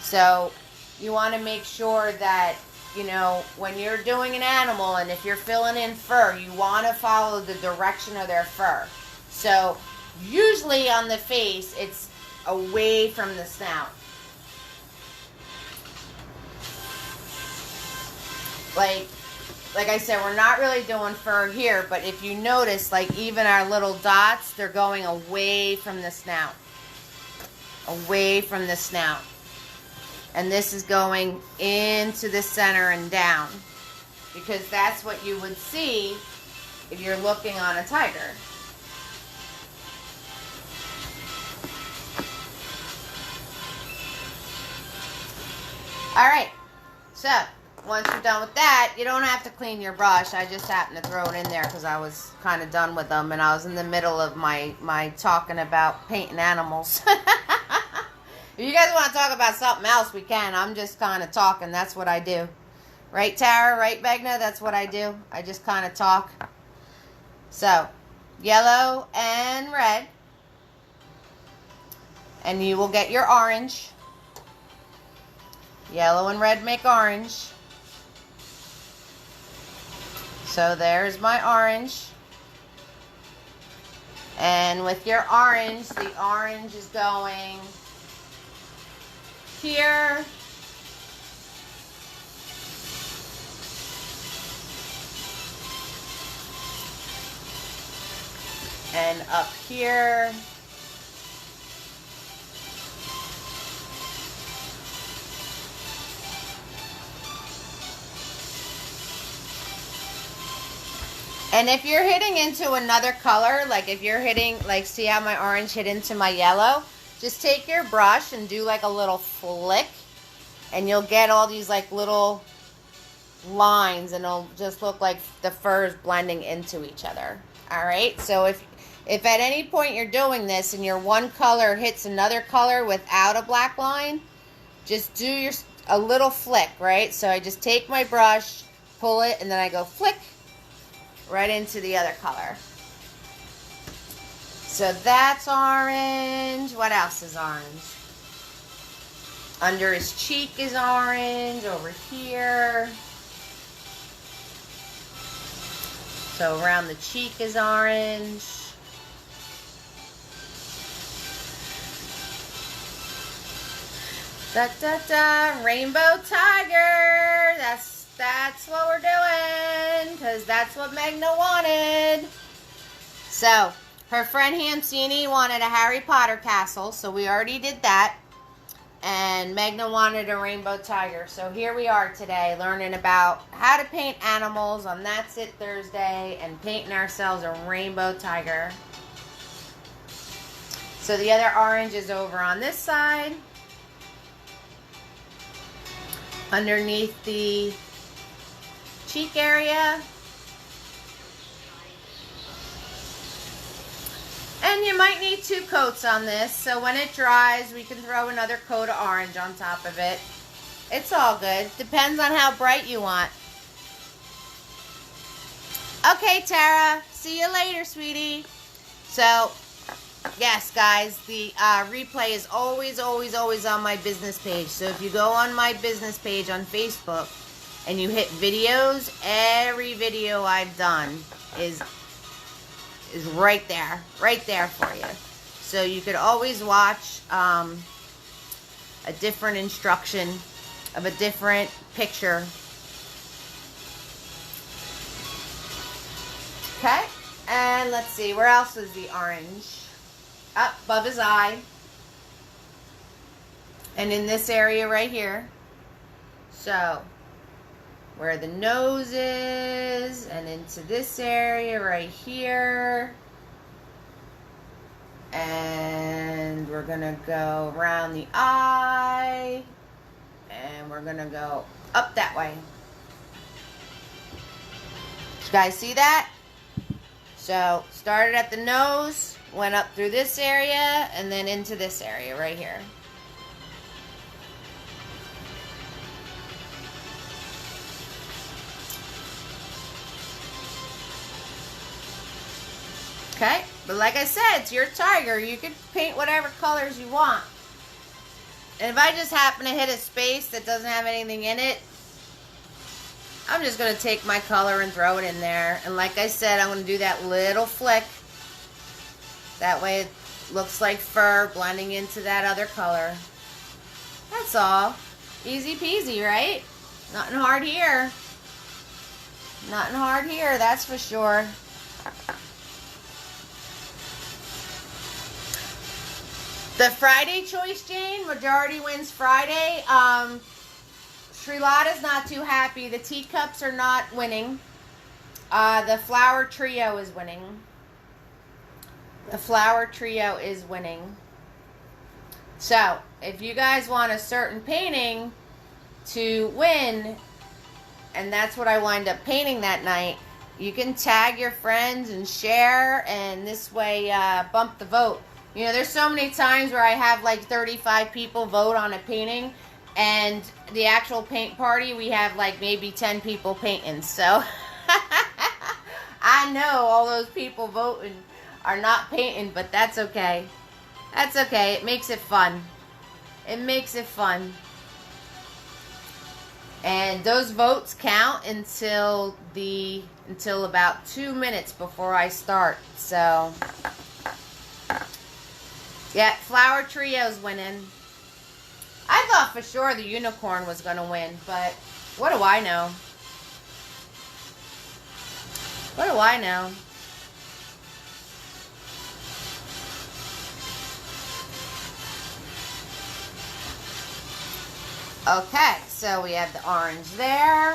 So you want to make sure that, you know, when you're doing an animal and if you're filling in fur, you want to follow the direction of their fur. So usually on the face, it's away from the snout. Like I said, we're not really doing fur here, but if you notice, like even our little dots, they're going away from the snout. Away from the snout. And this is going into the center and down. Because that's what you would see if you're looking on a tiger. Alright, so once you're done with that, you don't have to clean your brush. I just happened to throw it in there because I was kind of done with them and I was in the middle of my talking about painting animals. If you guys want to talk about something else, we can. I'm just kind of talking. That's what I do. Right, Tara? Right, Megna? That's what I do. I just kind of talk. So, yellow and red. And you will get your orange. Yellow and red make orange. So there's my orange. And with your orange, the orange is going here. And up here. And if you're hitting into another color, like if you're hitting, like see how my orange hit into my yellow? Just take your brush and do like a little flick. And you'll get all these like little lines and it'll just look like the fur is blending into each other. Alright, so if at any point you're doing this and your one color hits another color without a black line, just do a little flick, right? So I just take my brush, pull it, and then I go flick right into the other color. So that's orange. What else is orange? Under his cheek is orange, over here. So around the cheek is orange. Da da da, rainbow tiger. That's what we're doing, because that's what Megna wanted. So, her friend Hamsini wanted a Harry Potter castle, so we already did that. And Megna wanted a rainbow tiger. So here we are today, learning about how to paint animals on That's It Thursday, and painting ourselves a rainbow tiger. So the other orange is over on this side, underneath the cheek area. And you might need 2 coats on this, so when it dries we can throw another coat of orange on top of it. It's all good. Depends on how bright you want. Okay, Tara, see you later, sweetie. So yes, guys, the replay is always on my business page. So if you go on my business page on Facebook and you hit videos, every video I've done is right there for you. So you could always watch a different instruction of a different picture. Okay, and let's see, where else is the orange? Up above his eye. And in this area right here. So, where the nose is, and into this area right here. And we're going to go around the eye. And we're going to go up that way. You guys see that? So, started at the nose, went up through this area, and then into this area right here. Okay, but like I said, it's your tiger. You can paint whatever colors you want. And if I just happen to hit a space that doesn't have anything in it, I'm just going to take my color and throw it in there. And like I said, I'm going to do that little flick. That way it looks like fur blending into that other color. That's all. Easy peasy, right? Nothing hard here. Nothing hard here, that's for sure. The Friday choice, Jane, majority wins Friday. Srilata's not too happy. The teacups are not winning. The flower trio is winning. The flower trio is winning. So, if you guys want a certain painting to win, and that's what I wind up painting that night, you can tag your friends and share, and this way bump the vote. You know, there's so many times where I have like 35 people vote on a painting, and the actual paint party, we have like maybe 10 people painting. So, I know all those people voting are not painting, but that's okay. That's okay. It makes it fun. It makes it fun. And those votes count until about 2 minutes before I start. So, yeah, flower trio's winning. I thought for sure the unicorn was going to win, but what do I know? What do I know? Okay, so we have the orange there,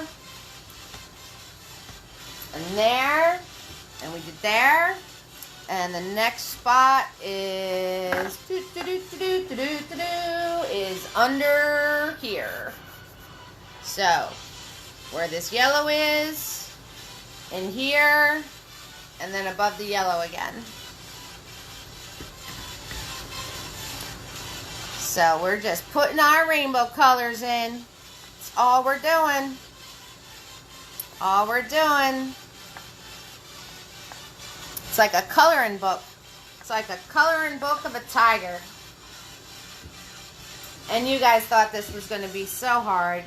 and there, and we did there, and the next spot is is under here. So, where this yellow is, in here, and then above the yellow again. So we're just putting our rainbow colors in. That's all we're doing. All we're doing. It's like a coloring book. It's like a coloring book of a tiger. And you guys thought this was going to be so hard.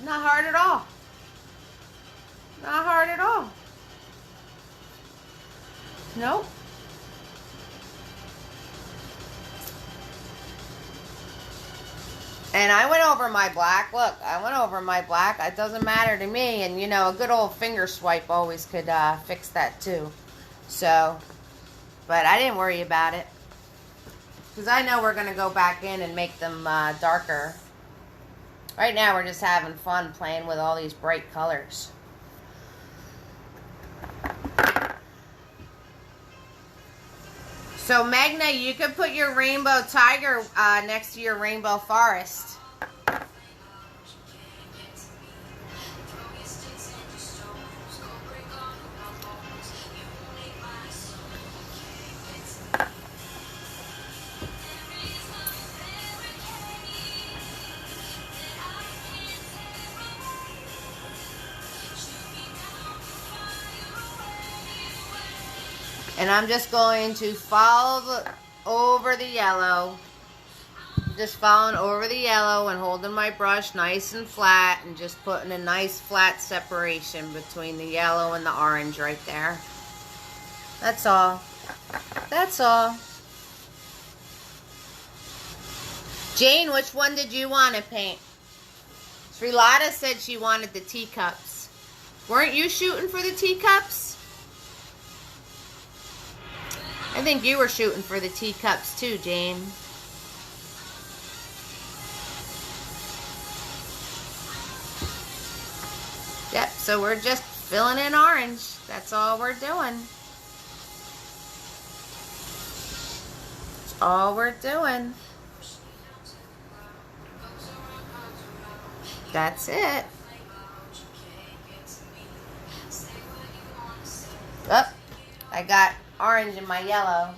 Not hard at all. Not hard at all. Nope. And I went over my black. Look, I went over my black. It doesn't matter to me. And, you know, a good old finger swipe always could fix that too. So, but I didn't worry about it. Because I know we're going to go back in and make them darker. Right now we're just having fun playing with all these bright colors. So, Magna, you could put your rainbow tiger next to your rainbow forest. And I'm just going to follow over the yellow. Just following over the yellow and holding my brush nice and flat and just putting a nice flat separation between the yellow and the orange right there. That's all. That's all. Jane, which one did you want to paint? Srilata said she wanted the teacups. Weren't you shooting for the teacups? I think you were shooting for the teacups too, Jane. Yep, so we're just filling in orange. That's all we're doing. That's all we're doing. That's it. Oh, I got orange in my yellow.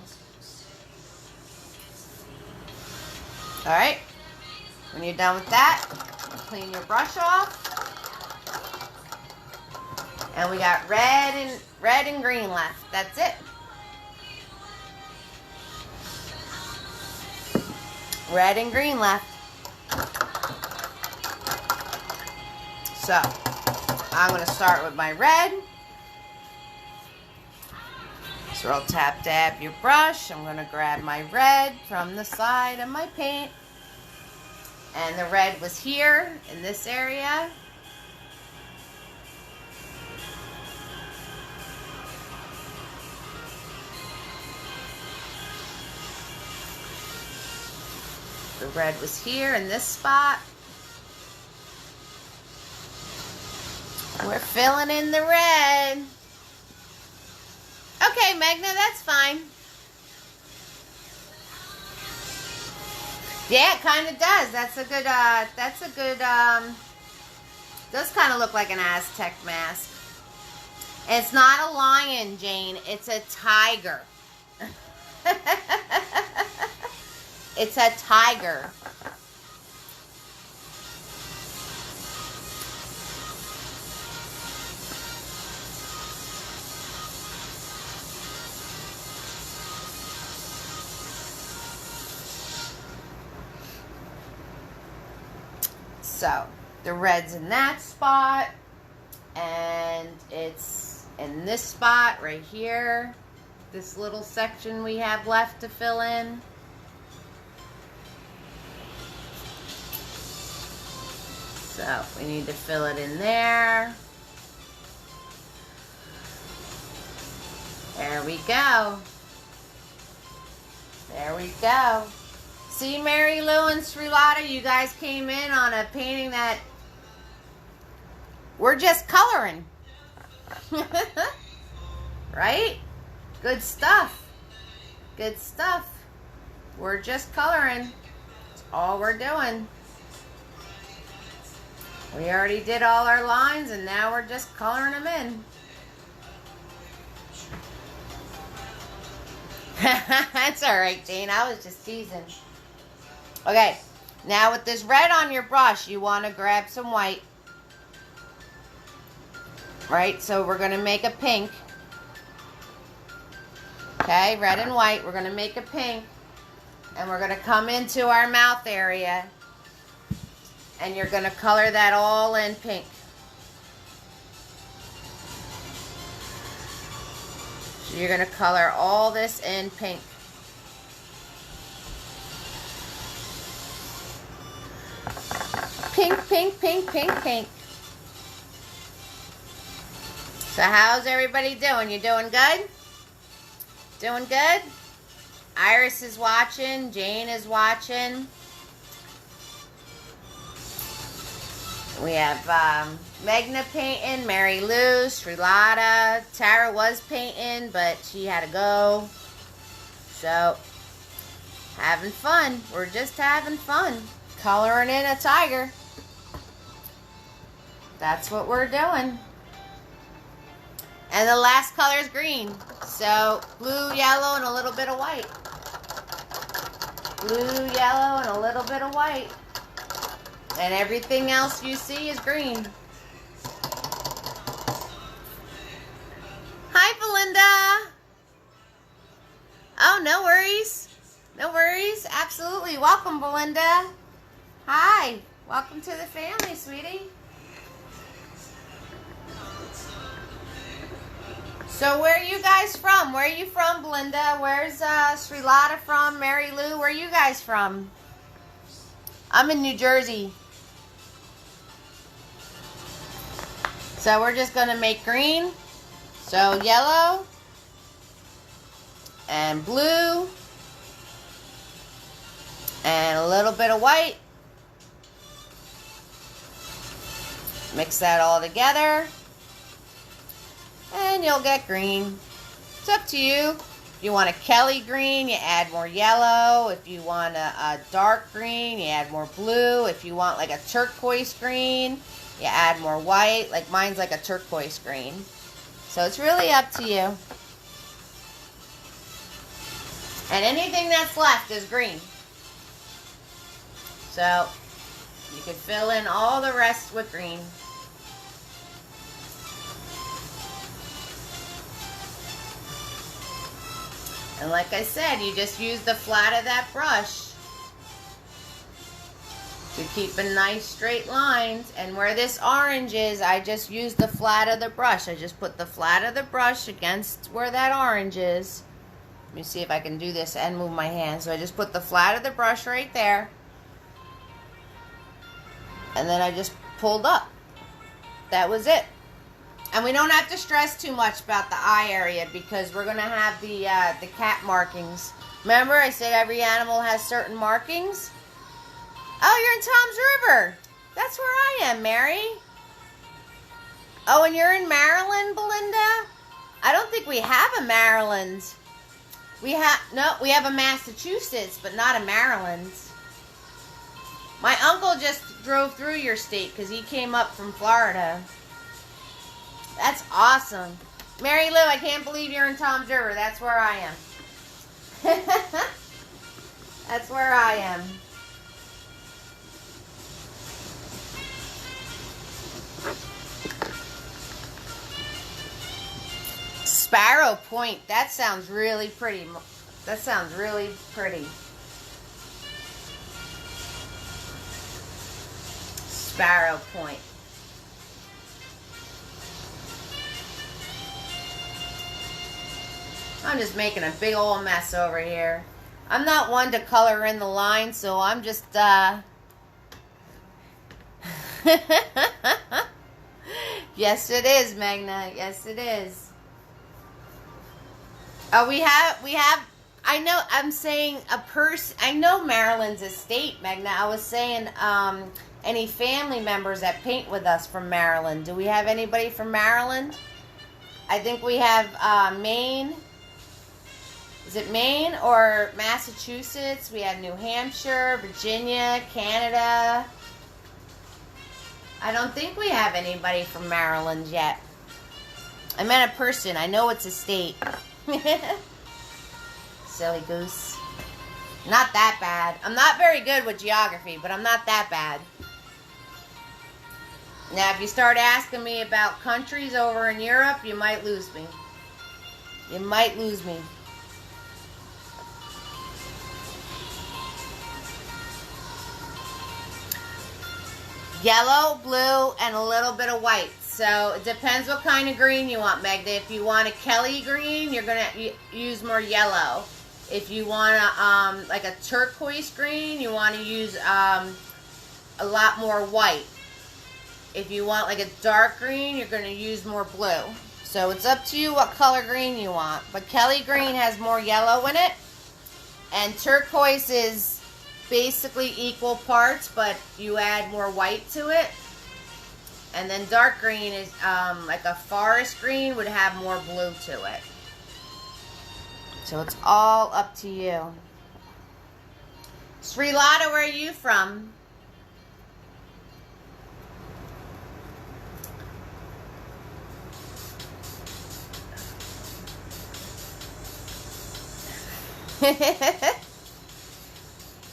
Alright, when you're done with that, clean your brush off. And we got red and green left. That's it. Red and green left. So, I'm going to start with my red. So I'll tap dab your brush. I'm going to grab my red from the side of my paint. And the red was here in this area. The red was here in this spot. We're filling in the red. Okay, Magna, that's fine. Yeah, it kind of does. That's a good, does kind of look like an Aztec mask. It's not a lion, Jane. It's a tiger. It's a tiger. So, the red's in that spot, and it's in this spot right here, this little section we have left to fill in. So, we need to fill it in there. There we go. There we go. See, Mary Lou and Srilata, you guys came in on a painting that we're just coloring. Right? Good stuff. Good stuff. We're just coloring. That's all we're doing. We already did all our lines, and now we're just coloring them in. That's alright, Jane. I was just teasing. Okay, now with this red on your brush, you want to grab some white. Right, so we're going to make a pink. Okay, red and white. We're going to make a pink. And we're going to come into our mouth area. And you're going to color that all in pink. So you're going to color all this in pink. Pink, pink, pink, pink, pink. So how's everybody doing? You doing good? Doing good? Iris is watching. Jane is watching. We have Megna painting, Mary Lou, Srilata. Tara was painting, but she had to go. So, having fun. We're just having fun. Coloring in a tiger. That's what we're doing. And the last color is green. So, blue, yellow, and a little bit of white. Blue, yellow, and a little bit of white. And everything else you see is green. Hi, Belinda. Oh, no worries. No worries. Absolutely. Welcome, Belinda. Hi. Welcome to the family, sweetie. So where are you guys from? Where are you from, Belinda? Where's Srilata from? Mary Lou, where are you guys from? I'm in New Jersey. So we're just going to make green. So yellow and blue and a little bit of white. Mix that all together and you'll get green. It's up to you. If you want a Kelly green, you add more yellow. If you want a dark green, you add more blue. If you want like a turquoise green, you add more white. Like mine's like a turquoise green. So it's really up to you. And anything that's left is green. So you can fill in all the rest with green. And like I said, you just use the flat of that brush to keep a nice straight lines. And where this orange is, I just use the flat of the brush. I just put the flat of the brush against where that orange is. Let me see if I can do this and move my hand. So I just put the flat of the brush right there. And then I just pulled up. That was it. And we don't have to stress too much about the eye area because we're going to have the cat markings. Remember I said every animal has certain markings? Oh, you're in Tom's River. That's where I am, Mary. Oh, and you're in Maryland, Belinda? I don't think we have a Maryland. We have a Massachusetts, but not a Maryland. My uncle just drove through your state because he came up from Florida. That's awesome. Mary Lou, I can't believe you're in Tom's River. That's where I am. That's where I am. Sparrow Point. That sounds really pretty. That sounds really pretty. Sparrow Point. I'm just making a big old mess over here. I'm not one to color in the line, so I'm just, Yes, it is, Magna. Yes, it is. Oh, we have, I know, I'm saying I know Maryland's a state, Magna. I was saying, any family members that paint with us from Maryland. Do we have anybody from Maryland? I think we have, Maine. Is it Maine or Massachusetts? We have New Hampshire, Virginia, Canada. I don't think we have anybody from Maryland yet. I meant a person. I know it's a state. Silly goose. Not that bad. I'm not very good with geography, but I'm not that bad. Now, if you start asking me about countries over in Europe, you might lose me. You might lose me. Yellow, blue, and a little bit of white. So it depends what kind of green you want, Magda. If you want a Kelly green, you're going to use more yellow. If you want a, like a turquoise green, you want to use a lot more white. If you want like a dark green, you're going to use more blue. So it's up to you what color green you want. But Kelly green has more yellow in it. And turquoise is basically equal parts, but you add more white to it. And then dark green is like a forest green would have more blue to it. So it's all up to you. Sri Lada, where are you from?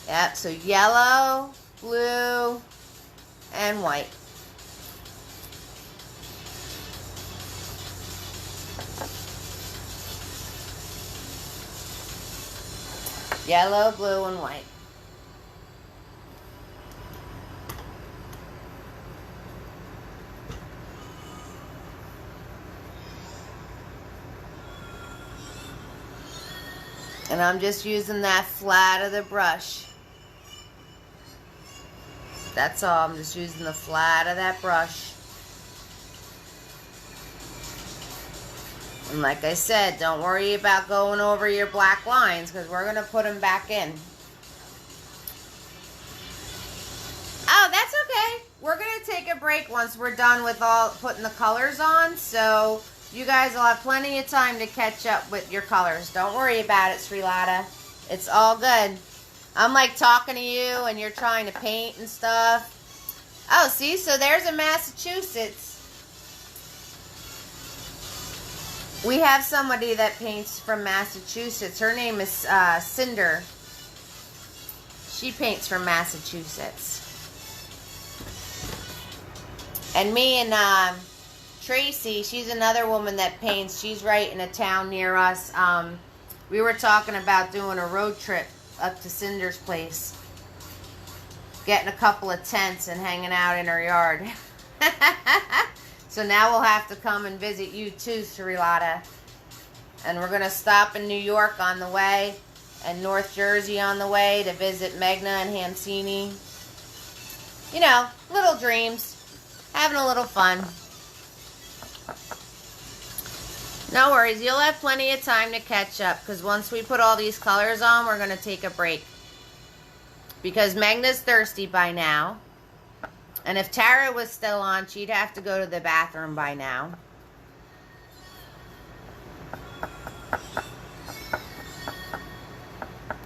Yeah, so yellow, blue, and white. Yellow, blue, and white. And I'm just using that flat of the brush. That's all. I'm just using the flat of that brush. And like I said, don't worry about going over your black lines because we're going to put them back in. Oh, that's okay. We're going to take a break once we're done with all putting the colors on. So you guys will have plenty of time to catch up with your colors. Don't worry about it, Srilata. It's all good. I'm like talking to you and you're trying to paint and stuff. Oh, see? So there's a Massachusetts. We have somebody that paints from Massachusetts. Her name is Cinder. She paints from Massachusetts. And me and Tracy, she's another woman that paints. She's right in a town near us. We were talking about doing a road trip up to Cinder's place. Getting a couple of tents and hanging out in her yard. So now we'll have to come and visit you too, Srilata. And we're going to stop in New York on the way. And North Jersey on the way to visit Megna and Hansini. You know, little dreams. Having a little fun. No worries, you'll have plenty of time to catch up because once we put all these colors on, we're going to take a break. Because Megna's thirsty by now. And if Tara was still on, she'd have to go to the bathroom by now.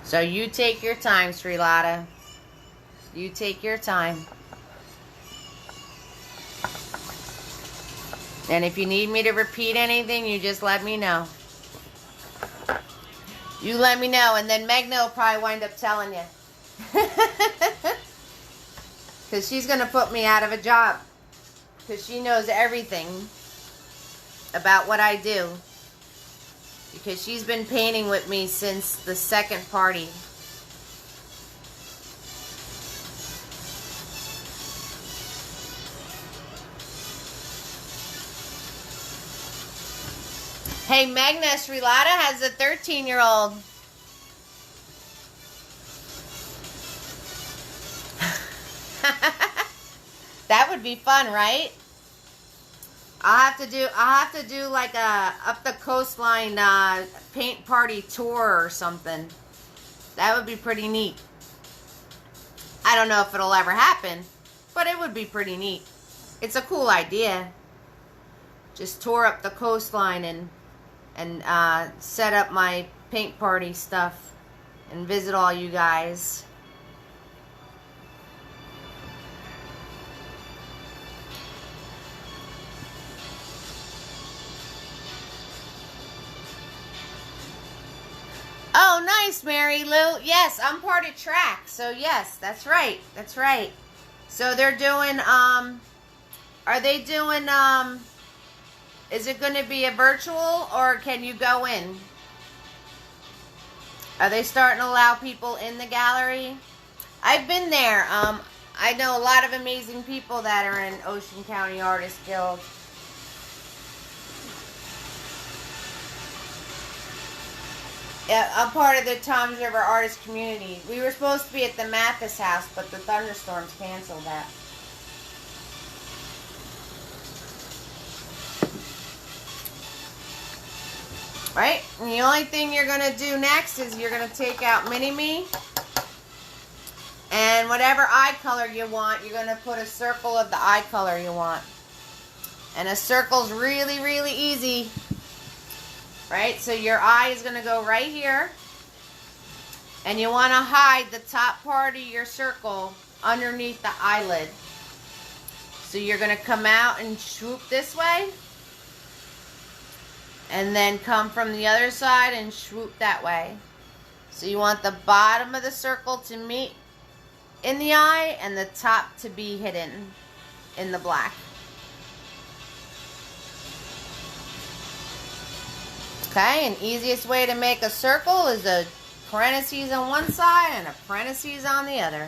So you take your time, Srilata. You take your time. And if you need me to repeat anything, you just let me know. You let me know, and then Megna will probably wind up telling you. Because she's going to put me out of a job. Because she knows everything about what I do. Because she's been painting with me since the second party. Hey, Megna, Srilata has a 13-year-old. That would be fun, right? I'll have to do like a up the coastline paint party tour or something. That would be pretty neat. I don't know if it'll ever happen, but it would be pretty neat. It's a cool idea. Just tour up the coastline and set up my paint party stuff and visit all you guys. Oh, nice, Mary Lou. Yes, I'm part of track. So, yes, that's right. That's right. So, they're doing, are they doing, is it going to be a virtual or can you go in? Are they starting to allow people in the gallery? I've been there. I know a lot of amazing people that are in Ocean County Artists Guild. I'm part of the Toms River Artist Community. We were supposed to be at the Mathis house, but the thunderstorms canceled that. Right? And the only thing you're going to do next is you're going to take out Mini-Me. And whatever eye color you want, you're going to put a circle of the eye color you want. And a circle's really, really easy. Right? So your eye is going to go right here. And you want to hide the top part of your circle underneath the eyelid. So you're going to come out and swoop this way. And then come from the other side and swoop that way. So you want the bottom of the circle to meet in the eye and the top to be hidden in the black. Okay, and easiest way to make a circle is a parentheses on one side and a parentheses on the other.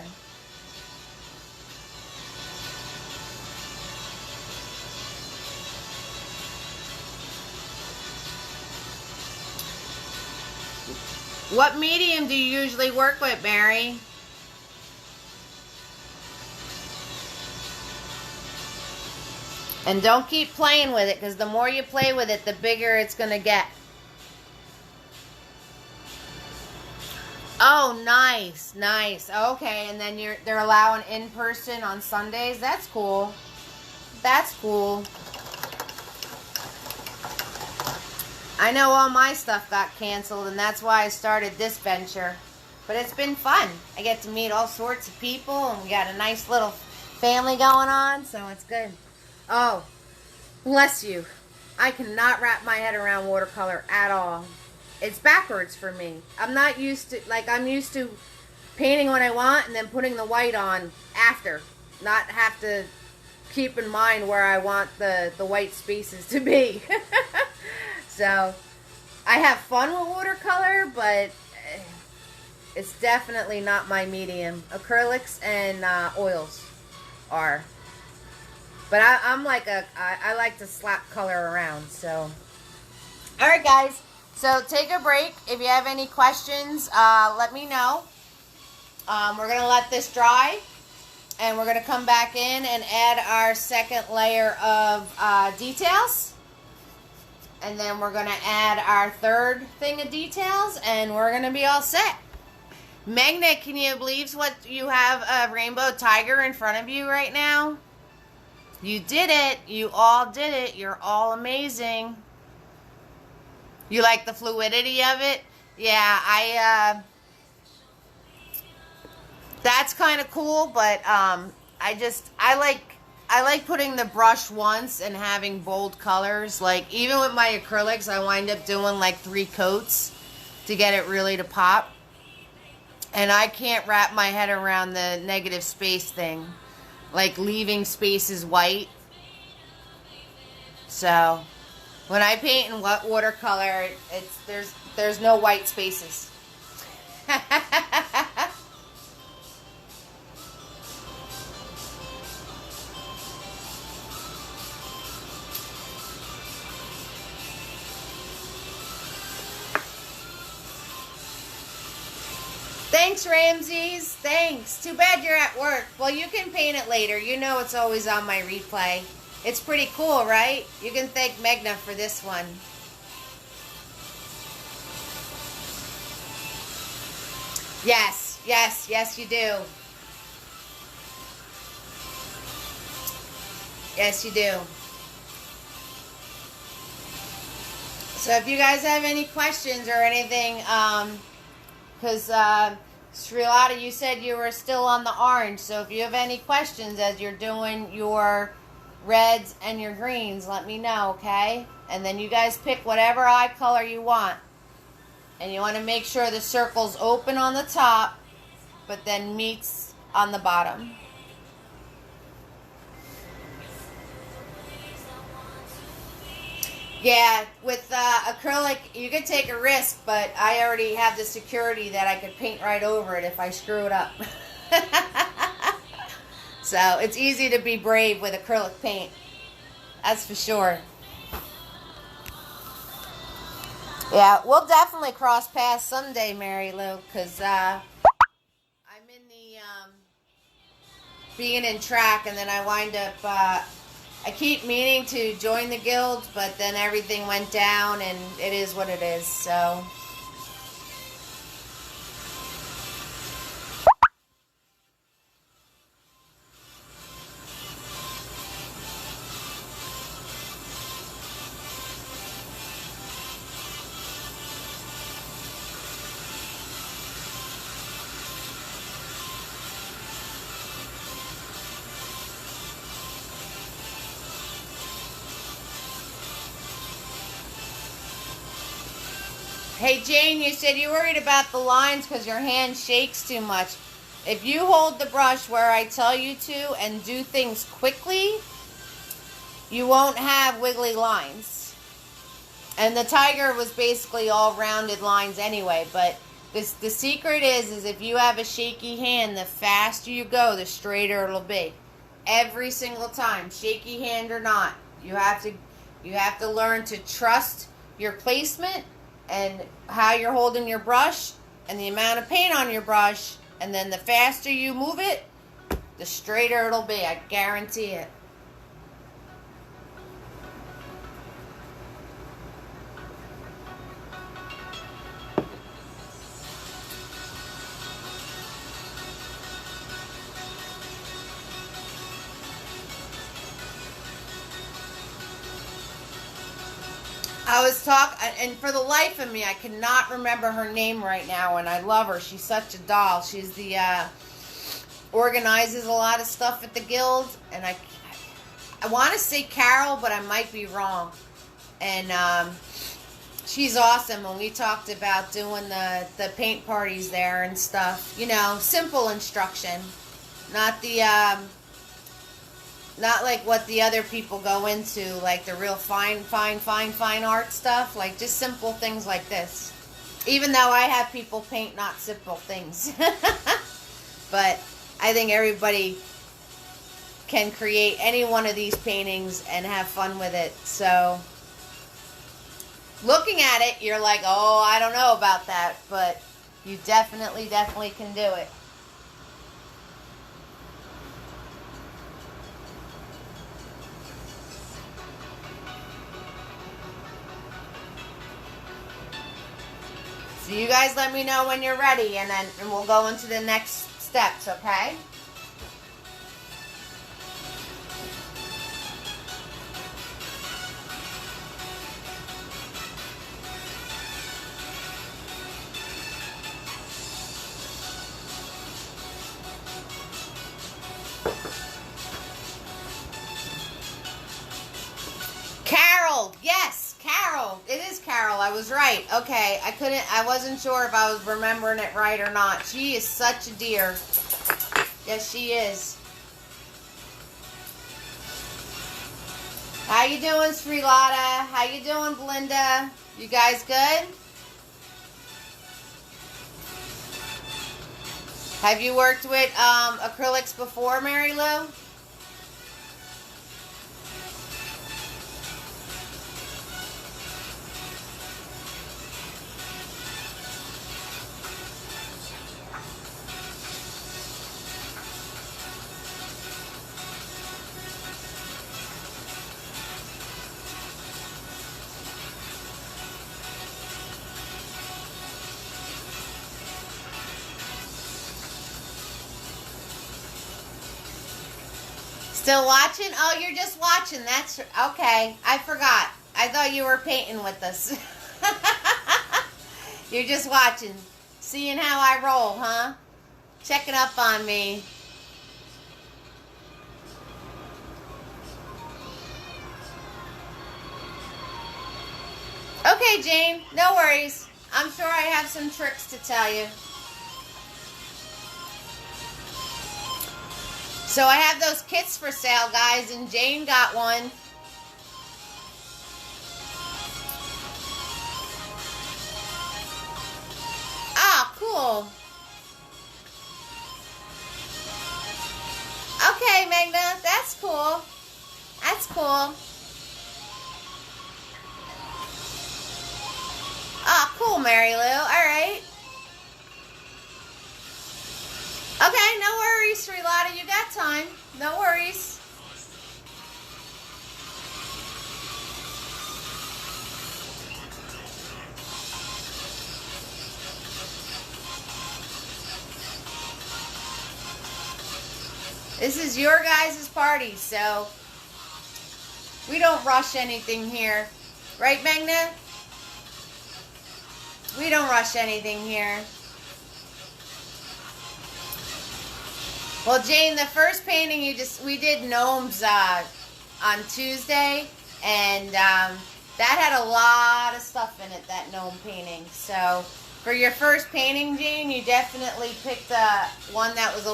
What medium do you usually work with, Mary? And don't keep playing with it, because the more you play with it, the bigger it's going to get. Oh, nice, nice. Okay, and then they're allowing in-person on Sundays. That's cool. That's cool. I know all my stuff got canceled, and that's why I started this venture. But it's been fun. I get to meet all sorts of people, and we got a nice little family going on, so it's good. Oh, bless you. I cannot wrap my head around watercolor at all. It's backwards for me. I'm not used to, like, I'm used to painting what I want and then putting the white on after. Not have to keep in mind where I want the white spaces to be. So, I have fun with watercolor, but it's definitely not my medium. Acrylics and oils are. But I'm like I like to slap color around, so. Alright guys, so take a break. If you have any questions, let me know. We're going to let this dry, and we're going to come back in and add our second layer of details. And then we're going to add our third thing of details, and we're going to be all set. Magnet, can you believe what you have a rainbow tiger in front of you right now? You did it. You all did it. You're all amazing. You like the fluidity of it? Yeah, that's kind of cool, but I like putting the brush once and having bold colors. Like, even with my acrylics, I wind up doing like 3 coats to get it really to pop. And I can't wrap my head around the negative space thing. Like, leaving spaces white. So, when I paint in watercolor, there's no white spaces. Thanks, Ramses. Thanks. Too bad you're at work. Well, you can paint it later. You know it's always on my replay. It's pretty cool, right? You can thank Megna for this one. Yes, yes, yes, you do. Yes, you do. So if you guys have any questions or anything, because Srilata, you said you were still on the orange, so if you have any questions as you're doing your reds and your greens, let me know, okay? And then you guys pick whatever eye color you want. And you want to make sure the circle's open on the top, but then meets on the bottom. Yeah, with acrylic, you could take a risk, but I already have the security that I could paint right over it if I screw it up. So, it's easy to be brave with acrylic paint. That's for sure. Yeah, we'll definitely cross paths someday, Mary Lou, because I'm in the being in track, and then I wind up, I keep meaning to join the guild, but then everything went down, and it is what it is, so. Hey Jane, you said you're worried about the lines because your hand shakes too much. If you hold the brush where I tell you to and do things quickly, you won't have wiggly lines. And the tiger was basically all rounded lines anyway, but the secret is if you have a shaky hand, the faster you go, the straighter it'll be. Every single time, shaky hand or not. You have to learn to trust your placement and how you're holding your brush and the amount of paint on your brush, and then the faster you move it, the straighter it'll be. I guarantee it. I was talking, and for the life of me, I cannot remember her name right now, and I love her. She's such a doll. She's the, organizes a lot of stuff at the guild, and I want to say Carol, but I might be wrong. And, she's awesome. When we talked about doing the paint parties there and stuff, you know, simple instruction, not the, not like what the other people go into, like the real fine art stuff. Like just simple things like this. Even though I have people paint not simple things. But I think everybody can create any one of these paintings and have fun with it. So looking at it, you're like, oh, I don't know about that. But you definitely can do it. So you guys let me know when you're ready, and we'll go into the next steps, okay? Carol, yes. Carol. It is Carol. I was right. Okay. I wasn't sure if I was remembering it right or not. She is such a dear. Yes, she is. How you doing, Srilata? How you doing, Belinda? You guys good? Have you worked with acrylics before, Mary Lou? Still watching? Oh, you're just watching. That's okay. I forgot. I thought you were painting with us. You're just watching. Seeing how I roll, huh? Checking up on me. Okay, Jane. No worries. I'm sure I have some tricks to tell you. So I have those kits for sale, guys, and Jane got one. Ah, cool. Okay, Magna, that's cool. That's cool. Ah, cool, Mary Lou. All right. Okay, no worries, Srilata. You got time. No worries. This is your guys' party, so we don't rush anything here. Right, Magna? We don't rush anything here. Well, Jane, the first painting we did gnomes on Tuesday, and that had a lot of stuff in it, that gnome painting. So for your first painting, Jane, you definitely picked one that was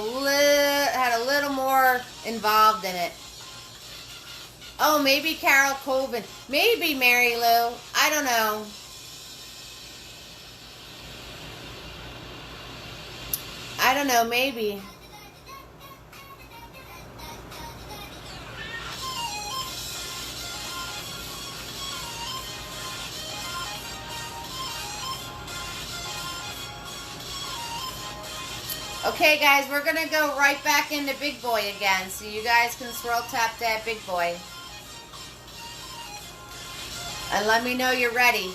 had a little more involved in it. Oh, maybe Carol Coven. Maybe Mary Lou. I don't know. I don't know, maybe. Okay, guys, we're going to go right back into Big Boy again, so you guys can swirl tap that Big Boy. And let me know you're ready.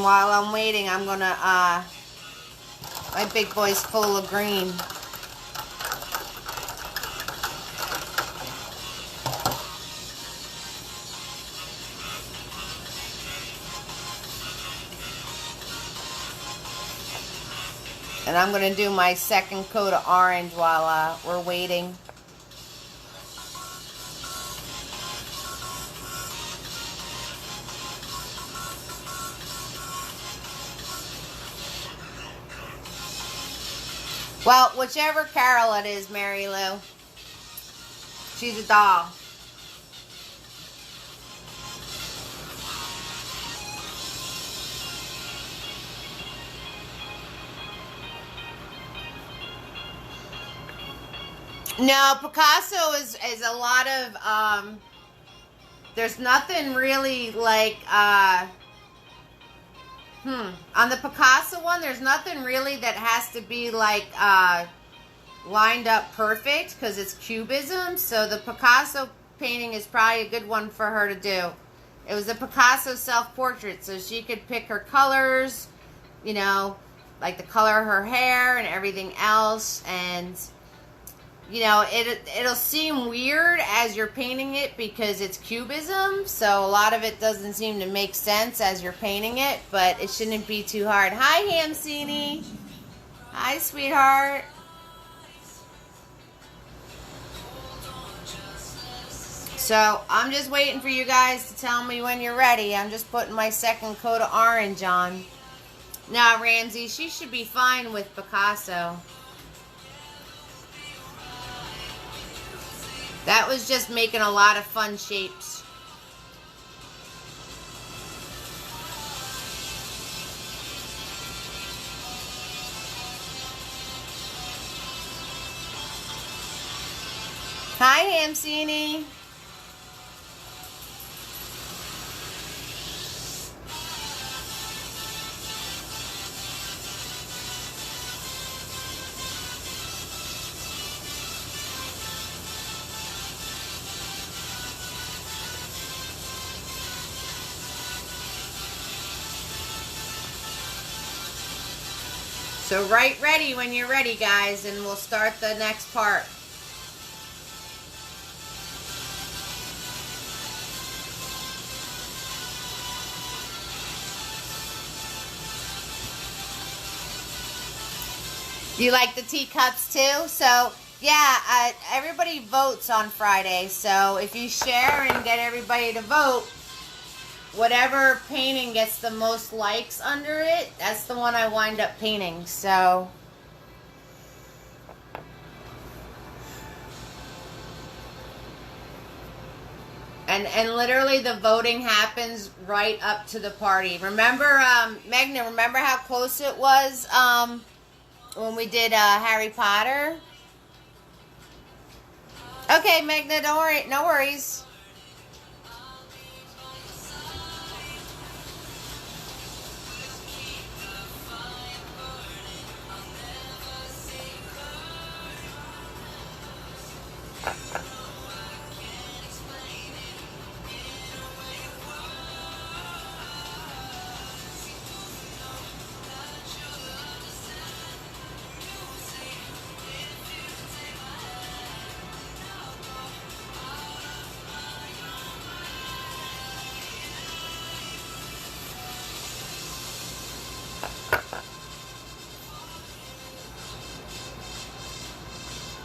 And while I'm waiting, I'm gonna, my big boy's full of green. And I'm going to do my second coat of orange while we're waiting. Well, whichever Carol it is, Mary Lou. She's a doll. No, Picasso is a lot of, there's nothing really like, on the Picasso one, there's nothing really that has to be like, lined up perfect because it's cubism. So the Picasso painting is probably a good one for her to do. It was a Picasso self-portrait, so she could pick her colors, you know, like the color of her hair and everything else. And you know, it'll seem weird as you're painting it because it's cubism, so a lot of it doesn't seem to make sense as you're painting it, but it shouldn't be too hard. Hi, Hamsini. Hi, sweetheart. So, I'm just waiting for you guys to tell me when you're ready. I'm just putting my second coat of orange on. Now, Ramsey, she should be fine with Picasso. That was just making a lot of fun shapes. Hi, Hamsini. So right ready when you're ready, guys, and we'll start the next part. Do you like the teacups too? So yeah, everybody votes on Friday. So if you share and get everybody to vote, whatever painting gets the most likes under it, that's the one I wind up painting. So and literally the voting happens right up to the party. Remember, Megna, remember how close it was when we did Harry Potter? Okay, Megna, don't worry, no worries.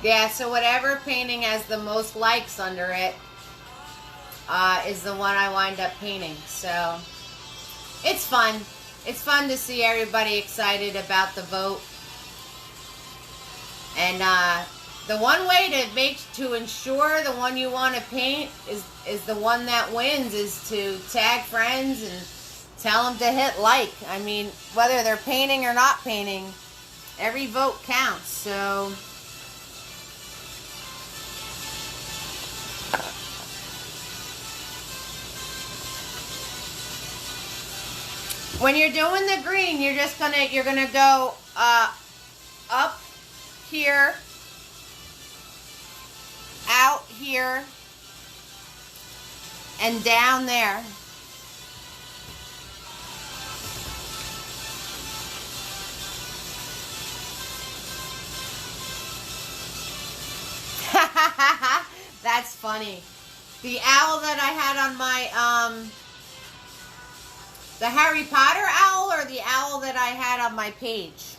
Yeah, so whatever painting has the most likes under it is the one I wind up painting. So it's fun. It's fun to see everybody excited about the vote. And the one way to ensure the one you want to paint is the one that wins is to tag friends and tell them to hit like. I mean, whether they're painting or not painting, every vote counts. So when you're doing the green, you're gonna go up here, out here, and down there. That's funny. The owl that I had on my, the Harry Potter owl or the owl that I had on my page?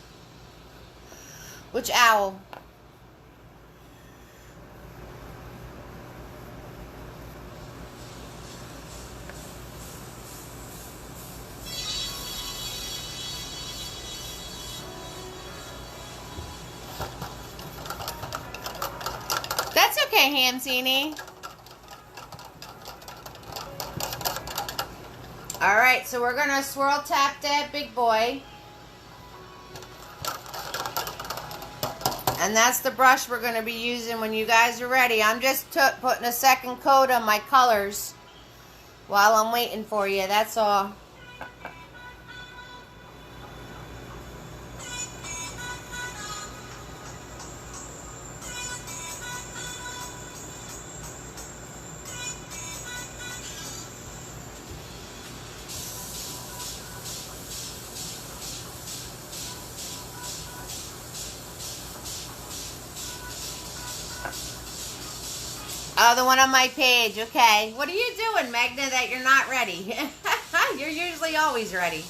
Which owl? That's okay, Hamzini. Alright, so we're going to swirl tap that big boy. And that's the brush we're going to be using when you guys are ready. I'm just putting a second coat on my colors while I'm waiting for you. That's all. Oh, the one on my page. Okay. What are you doing, Magna, that you're not ready? You're usually always ready.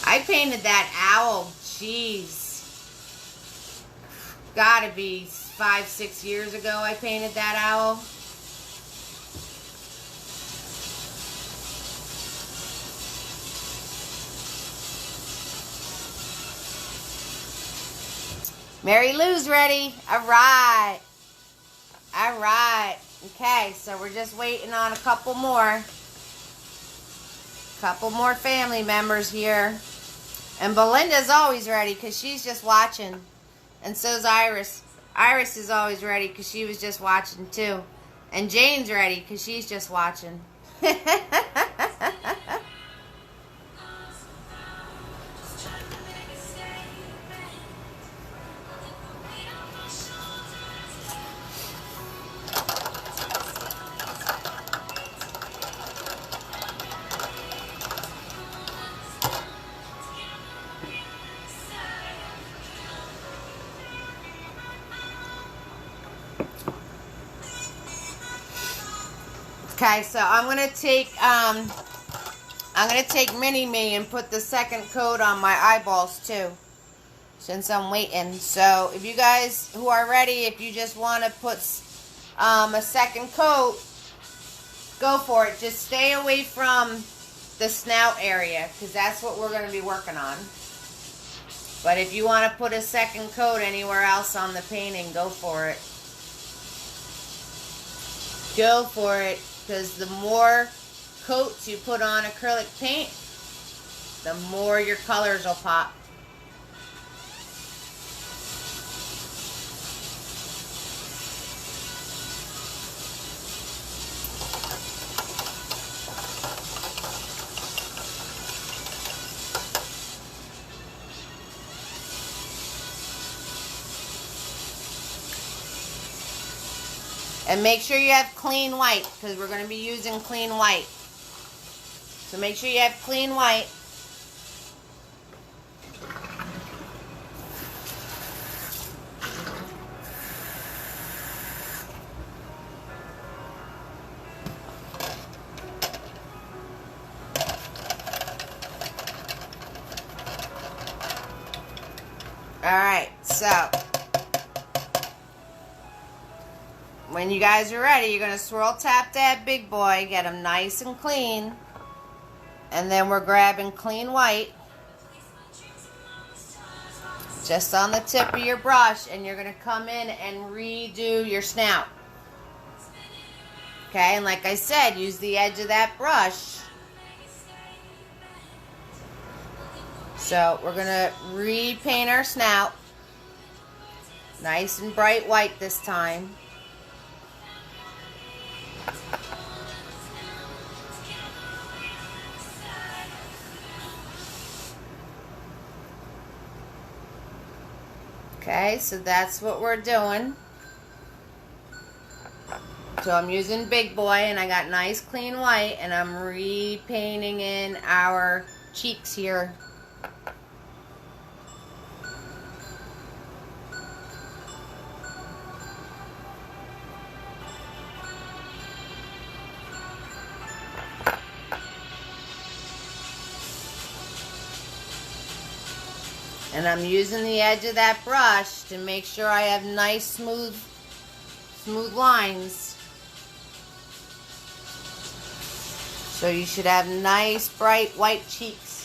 I painted that owl. Jeez. Gotta be 5-6 years ago I painted that owl. Mary Lou's ready. All right. All right. Okay, so we're just waiting on a couple more. Couple more family members here. And Belinda's always ready because she's just watching. And so's Iris. Iris is always ready because she was just watching too. And Jane's ready because she's just watching. Okay, so I'm gonna take Mini Me and put the second coat on my eyeballs too, since I'm waiting. So if you guys who are ready, if you just want to put a second coat, go for it. Just stay away from the snout area because that's what we're gonna be working on. But if you want to put a second coat anywhere else on the painting, go for it. Go for it. Because the more coats you put on acrylic paint, the more your colors will pop. And make sure you have clean white because we're going to be using clean white. So make sure you have clean white. Alright, so when you guys are ready, you're going to swirl tap that big boy, get him nice and clean, and then we're grabbing clean white just on the tip of your brush, and you're going to come in and redo your snout. Okay, and like I said, use the edge of that brush. So we're going to repaint our snout, nice and bright white this time. Okay, so that's what we're doing. So I'm using Big Boy, and I got nice clean white, and I'm repainting in our cheeks here. And I'm using the edge of that brush to make sure I have nice, smooth lines. So you should have nice, bright, white cheeks.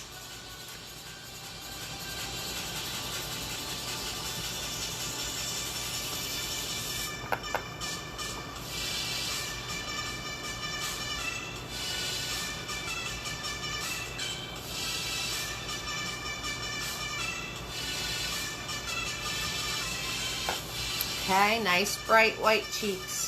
Okay, nice bright white cheeks.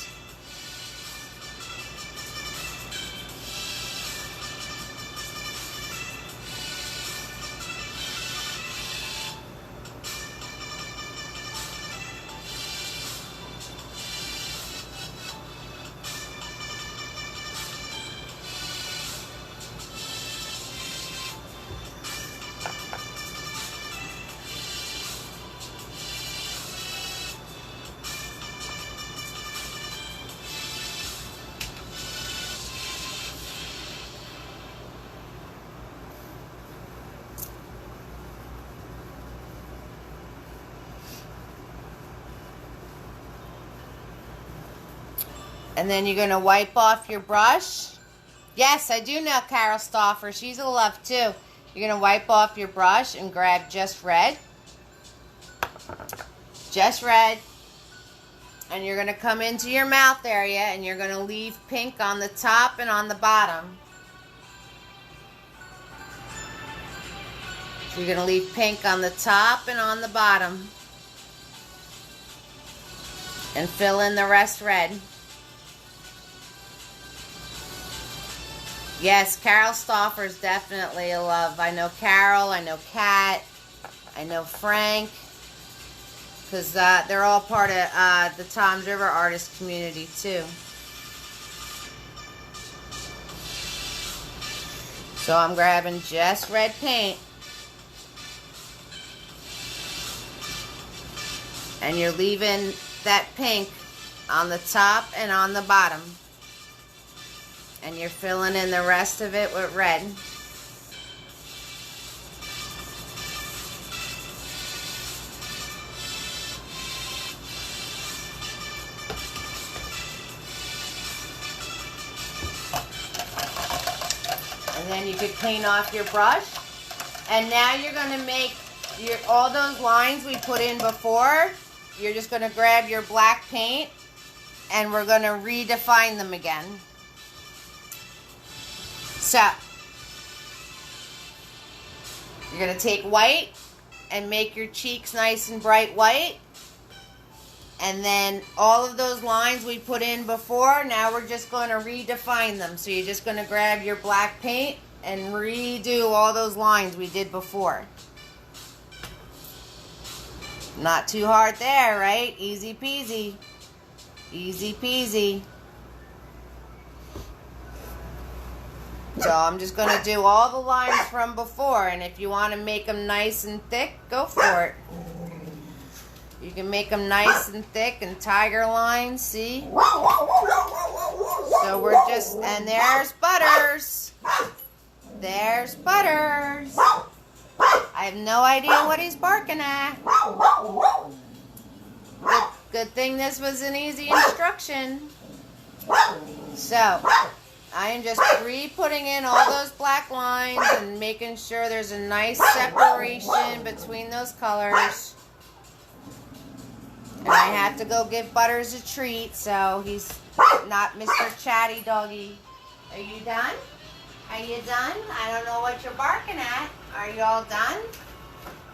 And then you're going to wipe off your brush. Yes, I do know Carol Stauffer. She's a love too. You're going to wipe off your brush and grab just red. Just red. And you're going to come into your mouth area and you're going to leave pink on the top and on the bottom. So you're going to leave pink on the top and on the bottom. And fill in the rest red. Yes, Carol Stauffer is definitely a love. I know Carol, I know Kat, I know Frank, because they're all part of the Toms River artist community too. So I'm grabbing just red paint. And you're leaving that pink on the top and on the bottom. And you're filling in the rest of it with red. And then you could clean off your brush. And now you're going to make all those lines we put in before. You're just going to grab your black paint and we're going to redefine them again. So, you're going to take white and make your cheeks nice and bright white. And then all of those lines we put in before, now we're just going to redefine them. So you're just going to grab your black paint and redo all those lines we did before. Not too hard there, right? Easy peasy. Easy peasy. So I'm just going to do all the lines from before, and if you want to make them nice and thick, go for it. You can make them nice and thick and tiger lines, see? So we're just, and there's Butters. There's Butters. I have no idea what he's barking at. Good thing this was an easy instruction. So I am just putting in all those black lines and making sure there's a nice separation between those colors. And I have to go give Butters a treat, so he's not Mr. Chatty Doggy. Are you done? Are you done? I don't know what you're barking at. Are you all done?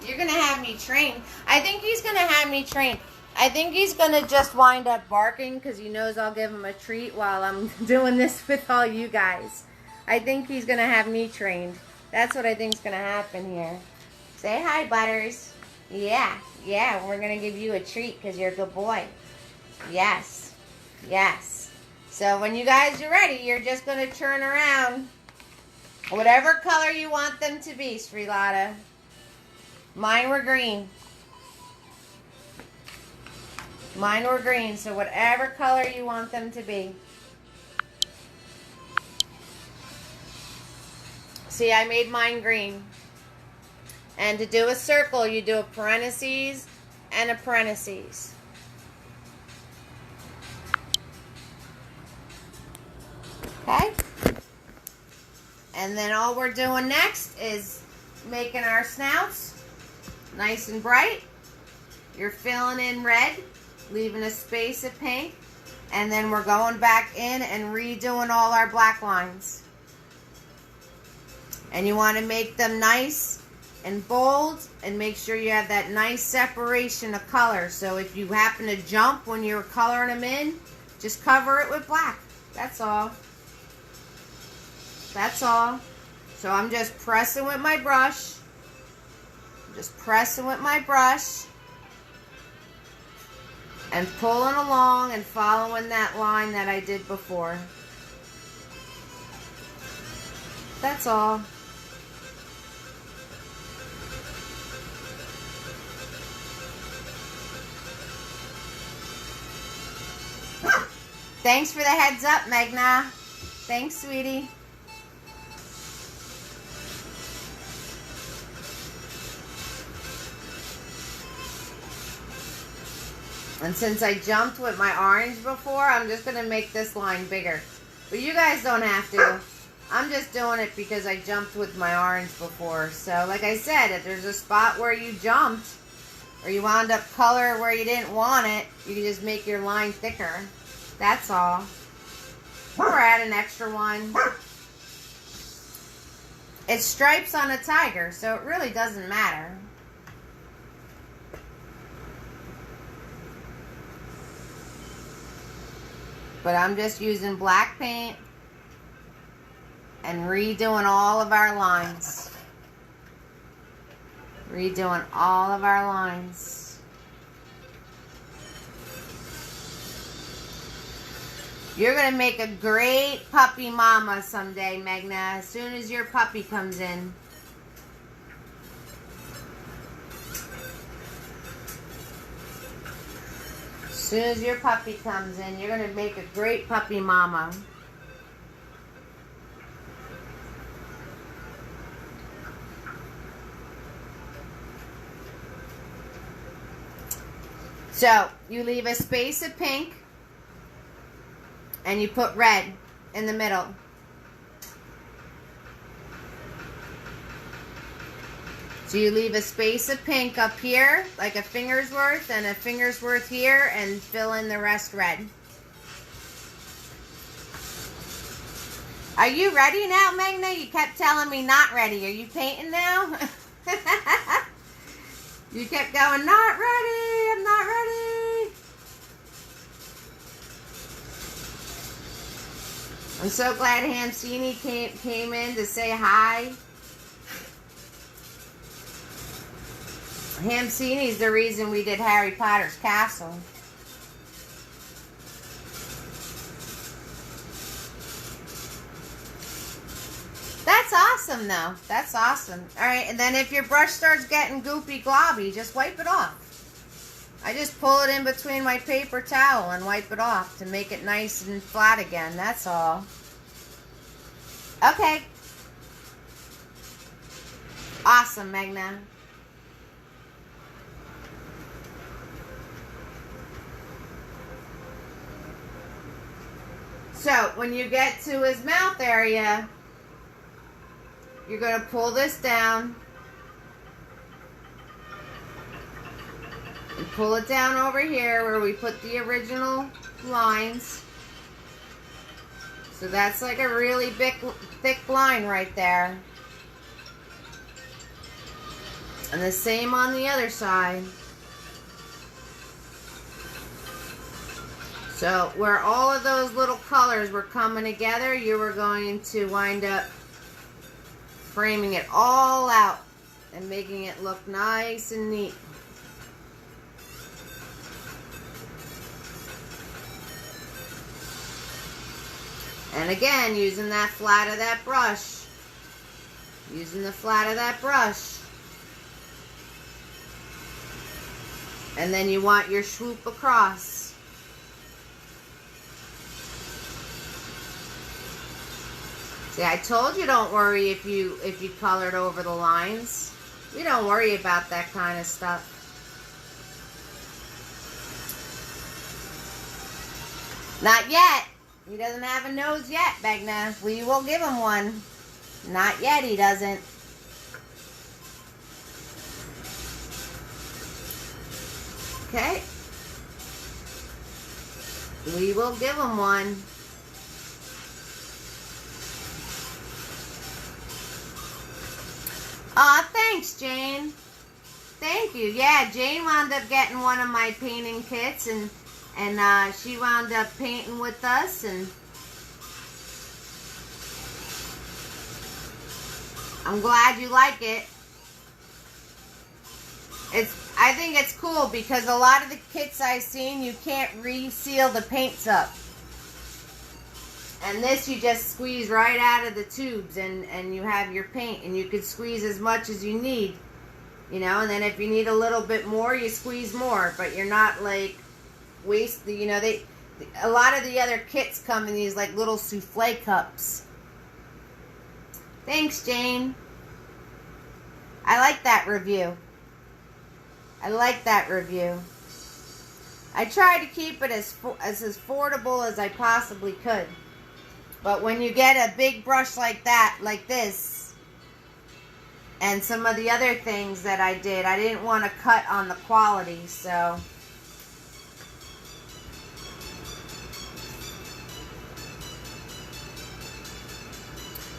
You're going to have me trained. I think he's going to have me trained. I think he's going to just wind up barking because he knows I'll give him a treat while I'm doing this with all you guys. I think he's going to have me trained. That's what I think is going to happen here. Say hi, Butters. Yeah, we're going to give you a treat because you're a good boy. Yes. So when you guys are ready, you're just going to turn around. Whatever color you want them to be, Sri Lada. Mine were green. Mine were green, so whatever color you want them to be. See, I made mine green. And to do a circle, you do a parentheses and a parentheses. Okay? And then all we're doing next is making our snouts nice and bright. You're filling in red, leaving a space of pink, and then we're going back in and redoing all our black lines. And you want to make them nice and bold, and make sure you have that nice separation of color. So if you happen to jump when you're coloring them in, just cover it with black. That's all. That's all. So I'm just pressing with my brush. Just pressing with my brush. And pulling along and following that line that I did before. That's all. Thanks for the heads up, Megna. Thanks, sweetie. And since I jumped with my orange before, I'm just going to make this line bigger. But you guys don't have to. I'm just doing it because I jumped with my orange before. So, like I said, if there's a spot where you jumped, or you wound up color where you didn't want it, you can just make your line thicker. That's all. Or add an extra one. It's stripes on a tiger, so it really doesn't matter. But I'm just using black paint and redoing all of our lines. Redoing all of our lines. You're going to make a great puppy mama someday, Megna, as soon as your puppy comes in. As soon as your puppy comes in, you're going to make a great puppy mama. So, you leave a space of pink. And you put red in the middle. So you leave a space of pink up here, like a finger's worth, and a finger's worth here, and fill in the rest red. Are you ready now, Megna? You kept telling me not ready. Are you painting now? You kept going, not ready, I'm not ready. I'm so glad Hamsini came in to say hi. Hamsini's the reason we did Harry Potter's castle. That's awesome, though. That's awesome. All right, and then if your brush starts getting goopy globby, just wipe it off. I just pull it in between my paper towel and wipe it off to make it nice and flat again. That's all. Okay. Awesome, Megna. So, when you get to his mouth area, you're going to pull this down. And pull it down over here where we put the original lines. So that's like a really big, thick line right there. And the same on the other side. So where all of those little colors were coming together, you were going to wind up framing it all out and making it look nice and neat. And again, using that flat of that brush. Using the flat of that brush. And then you want your swoop across. See, I told you don't worry if you colored over the lines. We don't worry about that kind of stuff. Not yet. He doesn't have a nose yet, Begna. We will give him one. Not yet, he doesn't. Okay. We will give him one. Aw, thanks, Jane. Thank you. Yeah, Jane wound up getting one of my painting kits, and she wound up painting with us, and I'm glad you like it. I think it's cool because a lot of the kits I've seen, you can't reseal the paints up. And this you just squeeze right out of the tubes, and you have your paint, and you can squeeze as much as you need. You know, and then if you need a little bit more, you squeeze more, but you're not like you know, a lot of the other kits come in these like little souffle cups. Thanks, Jane. I like that review. I like that review. I try to keep it as affordable as I possibly could. But when you get a big brush like that, like this, and some of the other things that I did, I didn't want to cut on the quality, so.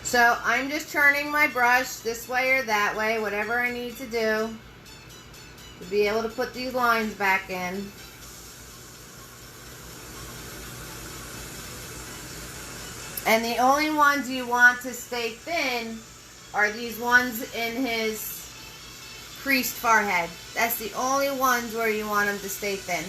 So I'm just turning my brush this way or that way, whatever I need to do to be able to put these lines back in. And the only ones you want to stay thin are these ones in his creased forehead. That's the only ones where you want them to stay thin.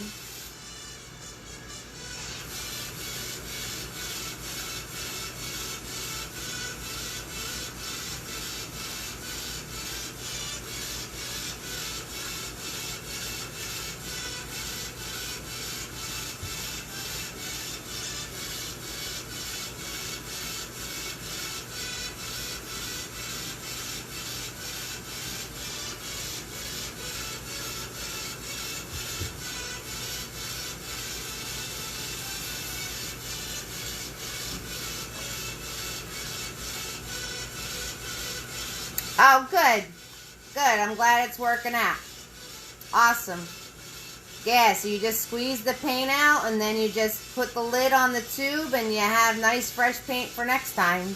Oh, good. Good. I'm glad it's working out. Awesome. Yeah, so you just squeeze the paint out, and then you just put the lid on the tube, and you have nice fresh paint for next time.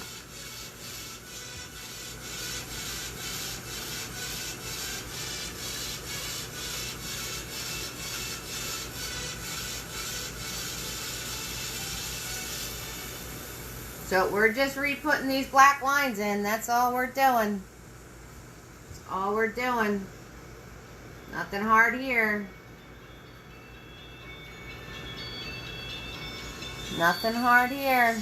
So we're just re-putting these black lines in. That's all we're doing. All we're doing. Nothing hard here. Nothing hard here.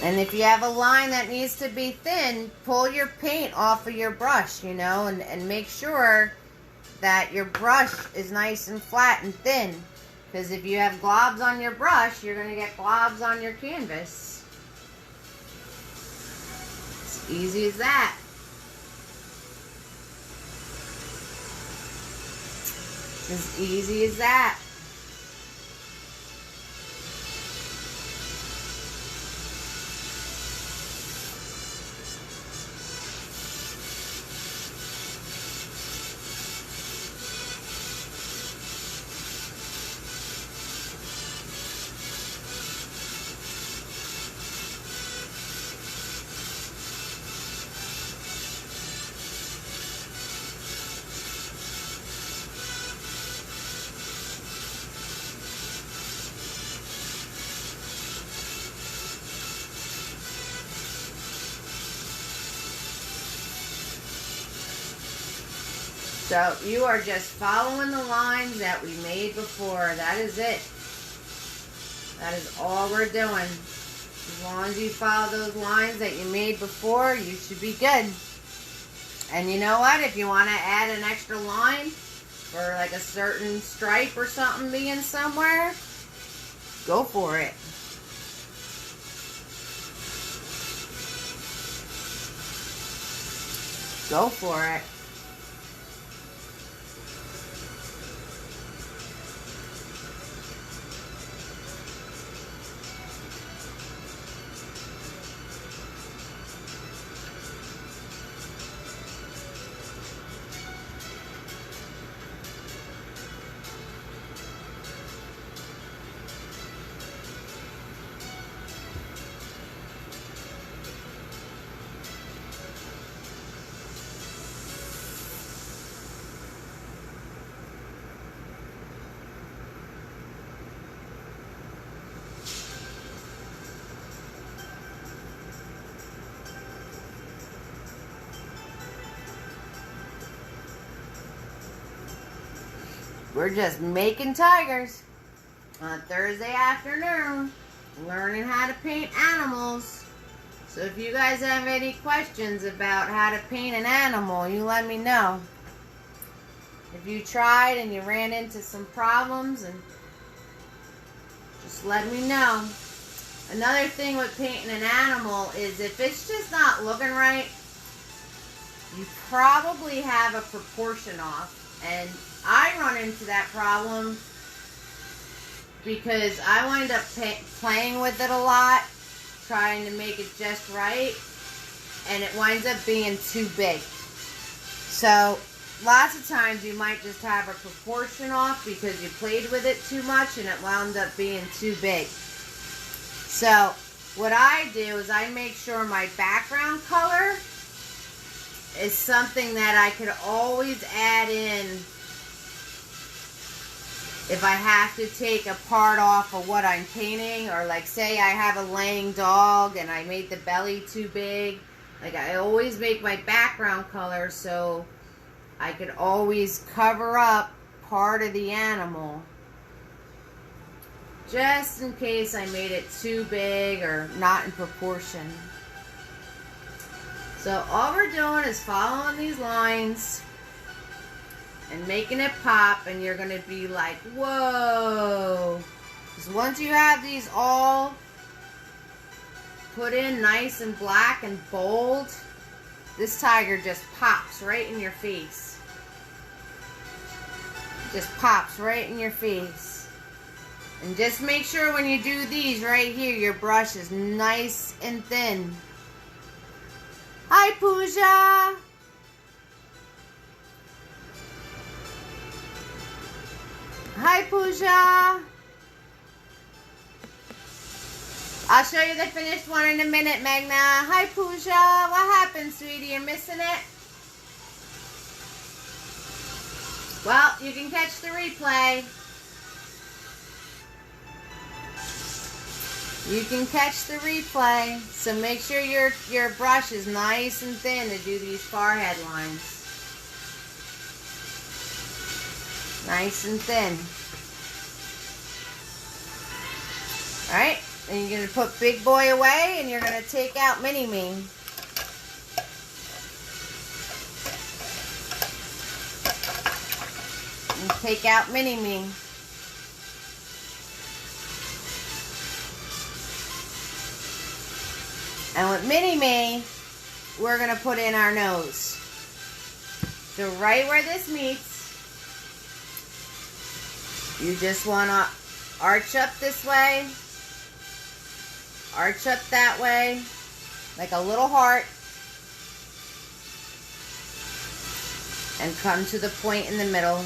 And if you have a line that needs to be thin, pull your paint off of your brush, you know, and make sure that your brush is nice and flat and thin. Because if you have globs on your brush, you're going to get globs on your canvas. It's easy as that. It's as easy as that. So you are just following the lines that we made before. That is it. That is all we're doing. As long as you follow those lines that you made before, you should be good. And you know what? If you want to add an extra line for like a certain stripe or something being somewhere, go for it. Go for it. We're just making tigers on a Thursday afternoon, learning how to paint animals. So if you guys have any questions about how to paint an animal, you let me know. If you tried and you ran into some problems, and just let me know. Another thing with painting an animal is if it's just not looking right, you probably have a proportion off. And I run into that problem because I wind up playing with it a lot, trying to make it just right, and it winds up being too big. So lots of times you might just have a proportion off because you played with it too much and it wound up being too big. So what I do is I make sure my background color is something that I could always add in if I have to take a part off of what I'm painting, or like say I have a laying dog and I made the belly too big. Like I always make my background color so I could always cover up part of the animal, just in case I made it too big or not in proportion. So all we're doing is following these lines and making it pop, and you're going to be like, whoa. Because once you have these all put in nice and black and bold, this tiger just pops right in your face. Just pops right in your face. And just make sure when you do these right here, your brush is nice and thin. Hi, Pooja. Hi, Pooja. I'll show you the finished one in a minute, Magna. Hi, Pooja. What happened, sweetie? You're missing it? Well, you can catch the replay. You can catch the replay. So make sure your brush is nice and thin to do these forehead lines. Nice and thin. Alright, and you're going to put Big Boy away, and you're going to take out Mini-Me. And take out Mini-Me. And with Mini-Me, we're going to put in our nose. So right where this meets, you just want to arch up this way, arch up that way, like a little heart, and come to the point in the middle.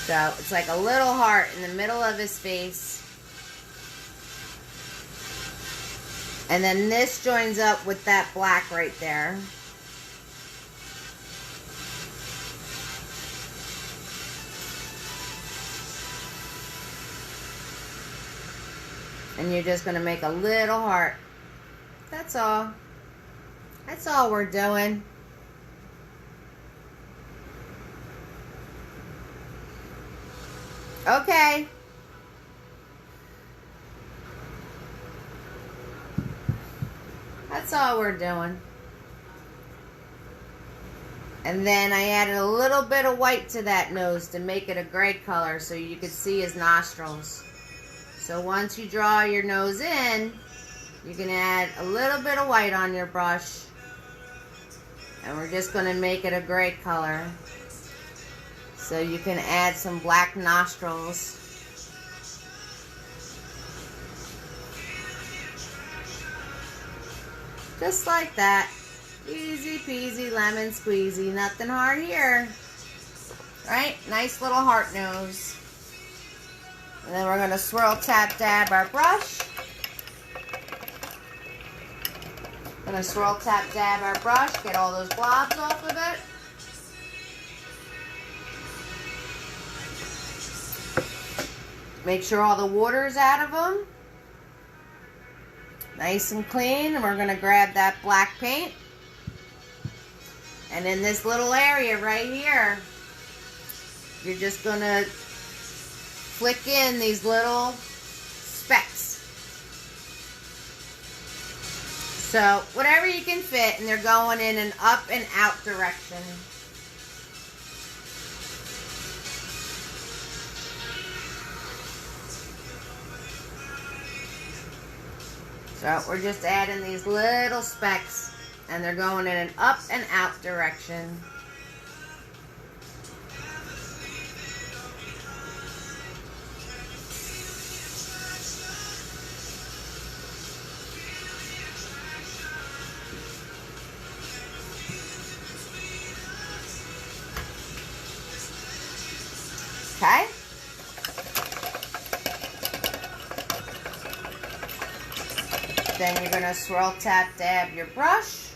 So it's like a little heart in the middle of his face. And then this joins up with that black right there. And you're just going to make a little heart. That's all. That's all we're doing. Okay. That's all we're doing. And then I added a little bit of white to that nose to make it a gray color so you could see his nostrils. So once you draw your nose in, you can add a little bit of white on your brush. And we're just going to make it a gray color. So you can add some black nostrils. Just like that. Easy peasy lemon squeezy. Nothing hard here. Right? Nice little heart nose. And then we're going to swirl tap dab our brush. Going to swirl tap dab our brush. Get all those blobs off of it. Make sure all the water's out of them. Nice and clean. And we're going to grab that black paint. And in this little area right here, you're just going to flick in these little specks. So whatever you can fit, and they're going in an up and out direction. So we're just adding these little specks, and they're going in an up and out direction. Okay? Then you're going to swirl tap dab your brush.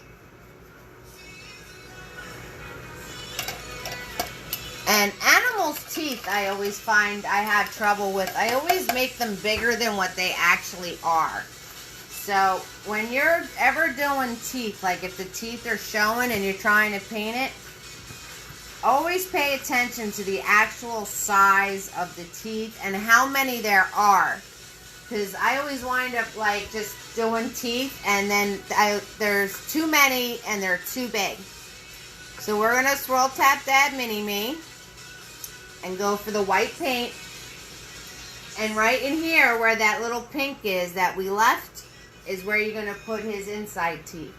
And animals' teeth, I always find I have trouble with. I always make them bigger than what they actually are. So when you're ever doing teeth, like if the teeth are showing and you're trying to paint it, always pay attention to the actual size of the teeth and how many there are. Because I always wind up like just doing teeth and then there's too many and they're too big. So we're going to swirl tap dab mini me and go for the white paint. And right in here where that little pink is that we left is where you're going to put his inside teeth.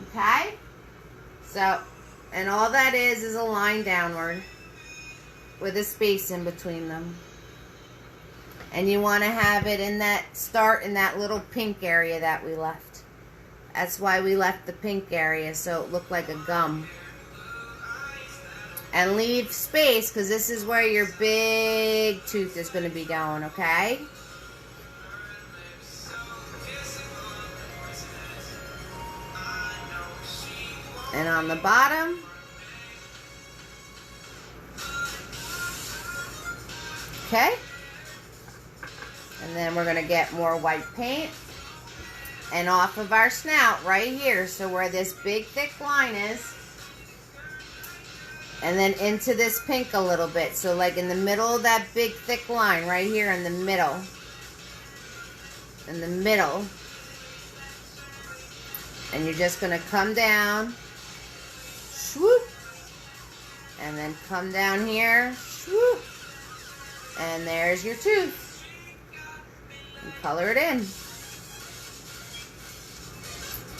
Okay? So, and all that is a line downward with a space in between them. And you want to have it in that, start in that little pink area that we left. That's why we left the pink area, so it looked like a gum. And leave space, because this is where your big tooth is going to be going, okay? And on the bottom, okay? And then we're going to get more white paint. And off of our snout right here, so where this big thick line is. And then into this pink a little bit. So like in the middle of that big thick line, right here in the middle. In the middle. And you're just going to come down. Swoop. And then come down here. Swoop. And there's your tooth. And color it in.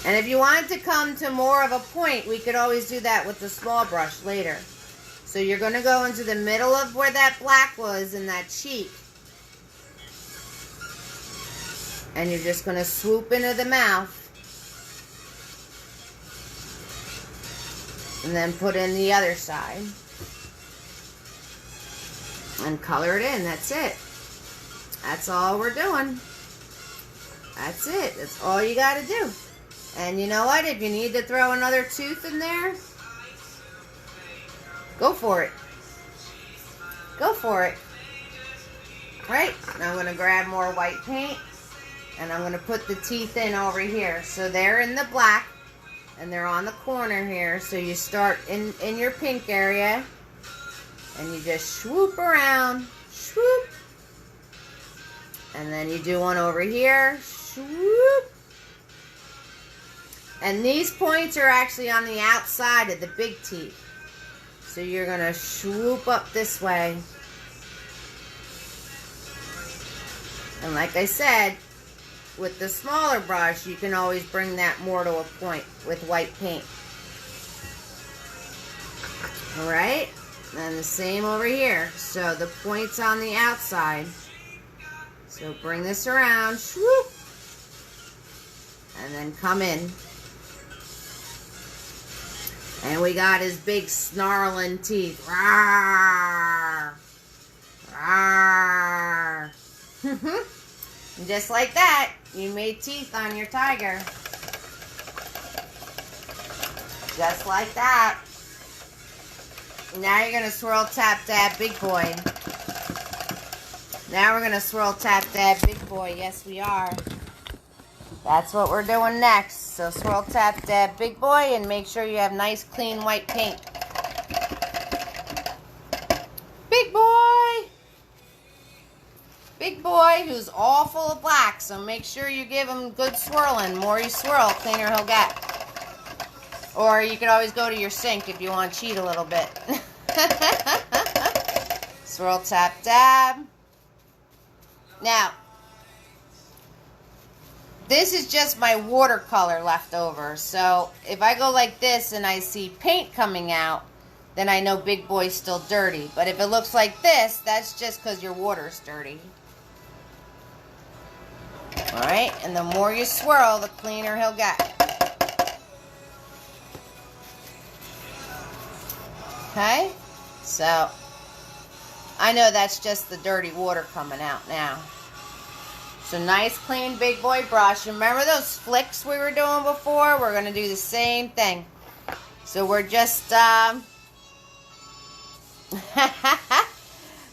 And if you want it to come to more of a point, we could always do that with the small brush later. So you're going to go into the middle of where that black was in that cheek. And you're just going to swoop into the mouth. And then put in the other side. And color it in. That's it. That's all we're doing. That's it. That's all you got to do. And you know what? If you need to throw another tooth in there, go for it. Go for it. Right? Now I'm going to grab more white paint. And I'm going to put the teeth in over here. So they're in the black. And they're on the corner here. So you start in your pink area. And you just swoop around. Swoop. And then you do one over here. Swoop. And these points are actually on the outside of the big teeth. So you're going to swoop up this way. And like I said, with the smaller brush, you can always bring that more to a point with white paint. Alright? And the same over here. So the point's on the outside. So bring this around. Swoop. And then come in. And we got his big snarling teeth. Rawr! Rawr! And just like that, you made teeth on your tiger. Just like that. Now you're going to swirl tap dab big boy. Now we're going to swirl tap dab big boy. Yes, we are. That's what we're doing next. So swirl tap dab big boy and make sure you have nice clean white paint. Big boy! Big boy who's all full of black, so make sure you give him good swirling. The more you swirl, cleaner he'll get. Or you could always go to your sink if you want to cheat a little bit. Swirl tap dab. Now, this is just my watercolor left over. So if I go like this and I see paint coming out, then I know big boy's still dirty. But if it looks like this, that's just because your water's dirty. Alright, and the more you swirl, the cleaner he'll get. Okay, so I know that's just the dirty water coming out now. So nice clean big boy brush. Remember those flicks we were doing before? We're going to do the same thing. So we're just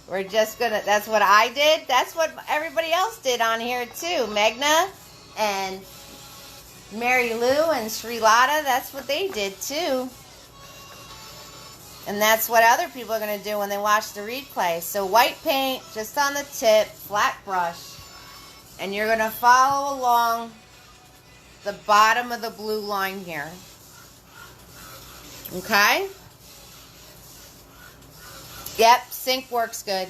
we're just gonna, that's what I did. That's what everybody else did on here too. Meghna and Mary Lou and Sri Lada, that's what they did too. And that's what other people are going to do when they watch the replay. So white paint just on the tip, flat brush. And you're going to follow along the bottom of the blue line here. Okay? Yep, sink works good.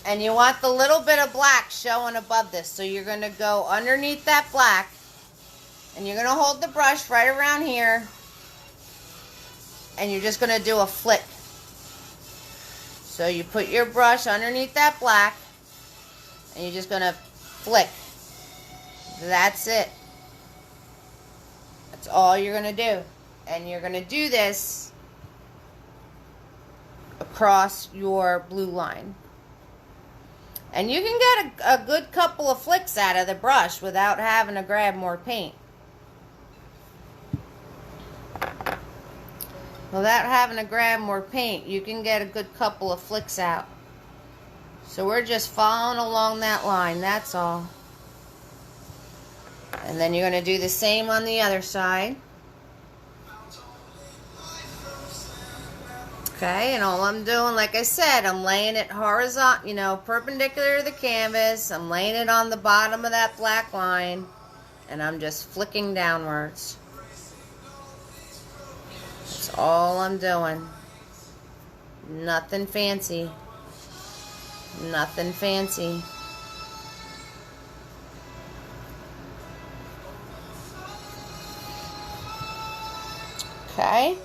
And you want the little bit of black showing above this. So you're going to go underneath that black. And you're going to hold the brush right around here. And you're just going to do a flick. So you put your brush underneath that black. And you're just going to flick. That's it. That's all you're going to do. And you're going to do this across your blue line. And you can get a good couple of flicks out of the brush without having to grab more paint. Without having to grab more paint, you can get a good couple of flicks out. So we're just following along that line, that's all. And then you're going to do the same on the other side. Okay, and all I'm doing, like I said, I'm laying it horizontal, you know, perpendicular to the canvas. I'm laying it on the bottom of that black line. And I'm just flicking downwards. That's all I'm doing. Nothing fancy. Nothing fancy. Okay.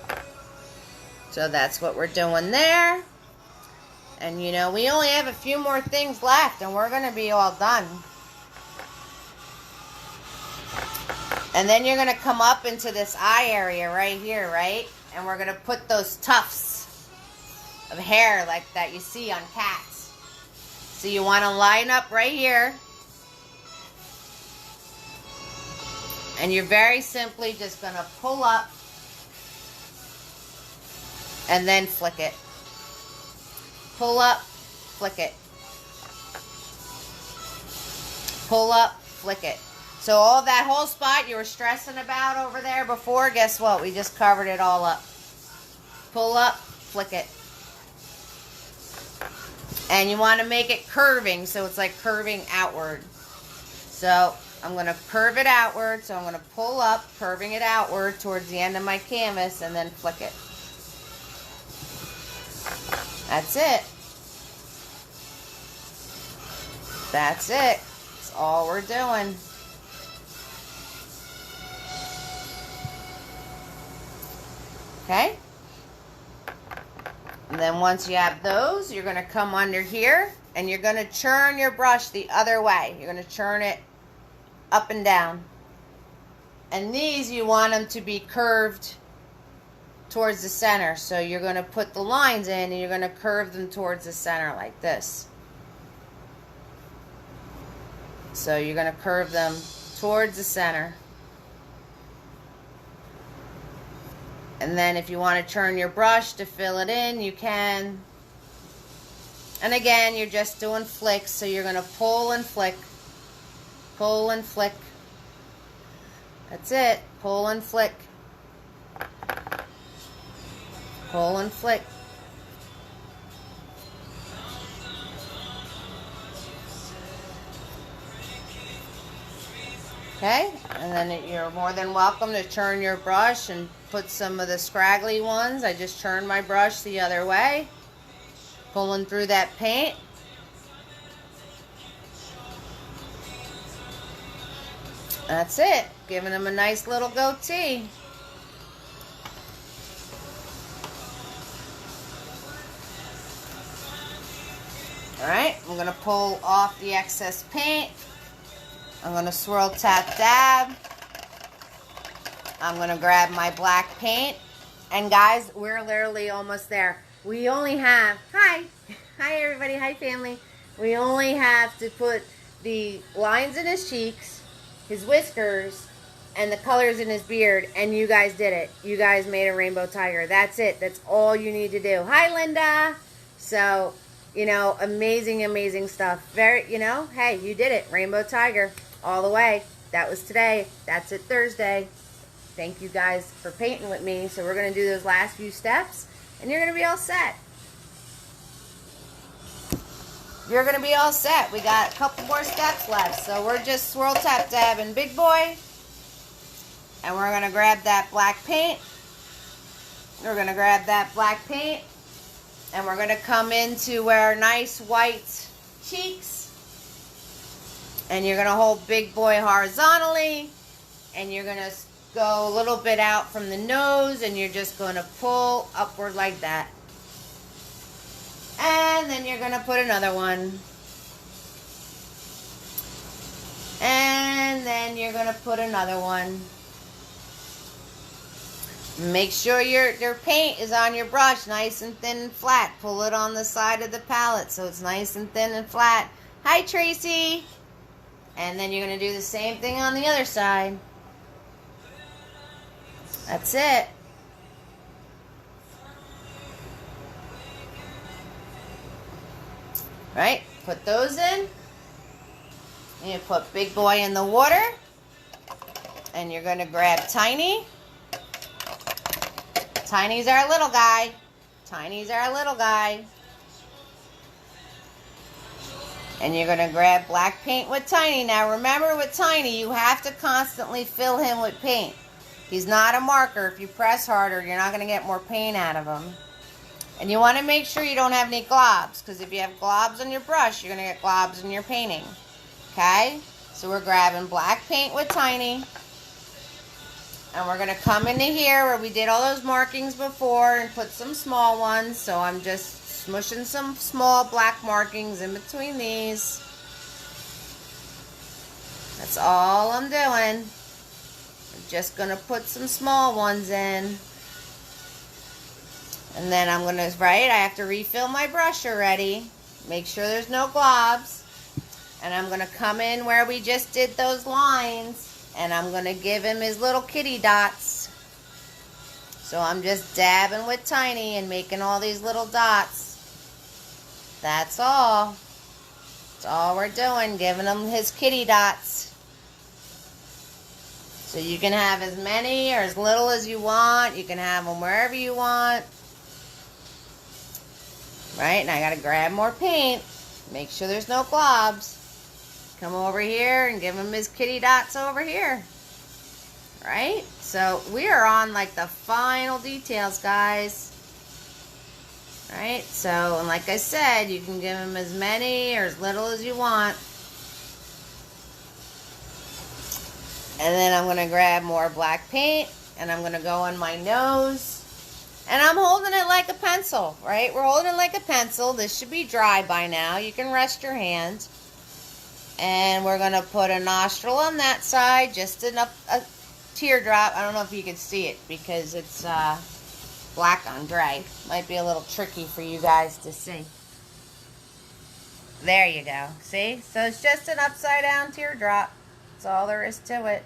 So that's what we're doing there. And you know, we only have a few more things left and we're going to be all done. And then you're going to come up into this eye area right here, right? And we're going to put those tufts of hair like that you see on cats. So you want to line up right here. And you're very simply just going to pull up and then flick it. Pull up, flick it. Pull up, flick it. So all that whole spot you were stressing about over there before, guess what? We just covered it all up. Pull up, flick it. And you want to make it curving, so it's like curving outward. So I'm going to curve it outward. So I'm going to pull up, curving it outward towards the end of my canvas, and then flick it. That's it. That's it. That's all we're doing. Okay? And then once you have those, you're going to come under here and you're going to churn your brush the other way. You're going to churn it up and down. And these, you want them to be curved towards the center. So you're going to put the lines in and you're going to curve them towards the center like this. So you're going to curve them towards the center. And then if you want to turn your brush to fill it in, you can. And again, you're just doing flicks, so you're going to pull and flick. Pull and flick. That's it. Pull and flick. Pull and flick. Okay, and then you're more than welcome to turn your brush and put some of the scraggly ones. I just turned my brush the other way, pulling through that paint. That's it, giving them a nice little goatee. Alright, I'm going to pull off the excess paint. I'm going to swirl, tap, dab. I'm going to grab my black paint. And guys, we're literally almost there. We only have, hi everybody, hi family. We only have to put the lines in his cheeks, his whiskers, and the colors in his beard. And you guys did it. You guys made a rainbow tiger. That's it. That's all you need to do. Hi Linda. So, you know, amazing, amazing stuff. Very, you know, hey, you did it. Rainbow tiger. All the way. That was today. That's it Thursday. Thank you guys for painting with me. So we're going to do those last few steps and you're going to be all set. You're going to be all set. We got a couple more steps left. So we're just swirl, tap, dab, and big boy. And we're going to grab that black paint. We're going to grab that black paint. And we're going to come into our nice white cheeks. And you're going to hold big boy horizontally. And you're going to go a little bit out from the nose. And you're just going to pull upward like that. And then you're going to put another one. And then you're going to put another one. Make sure your paint is on your brush nice and thin and flat. Pull it on the side of the palette so it's nice and thin and flat. Hi Tracy. And then you're going to do the same thing on the other side. That's it. Right? Put those in. And you put big boy in the water. And you're going to grab Tiny. Tiny's our little guy. Tiny's our little guy. And you're going to grab black paint with Tiny. Now remember with Tiny, you have to constantly fill him with paint. He's not a marker. If you press harder, you're not going to get more paint out of him. And you want to make sure you don't have any globs. Because if you have globs on your brush, you're going to get globs in your painting. Okay? So we're grabbing black paint with Tiny. And we're going to come into here where we did all those markings before and put some small ones. So I'm just smushing some small black markings in between these. That's all I'm doing. I'm just going to put some small ones in. And then I'm going to, right, I have to refill my brush already. Make sure there's no globs. And I'm going to come in where we just did those lines. And I'm going to give him his little kitty dots. So I'm just dabbing with Tiny and making all these little dots. That's all. That's all we're doing, giving him his kitty dots. So you can have as many or as little as you want. You can have them wherever you want. Right, and I got to grab more paint. Make sure there's no globs. come over here and give him his kitty dots over here. Right? So we are on like the final details, guys. Right? So, and like I said, you can give him as many or as little as you want. And then I'm going to grab more black paint and I'm going to go on my nose. And I'm holding it like a pencil, right? We're holding it like a pencil. This should be dry by now. You can rest your hand. And we're going to put a nostril on that side, just enough, a teardrop. I don't know if you can see it because it's black on gray. Might be a little tricky for you guys to see. There you go. See? So it's just an upside down teardrop. That's all there is to it.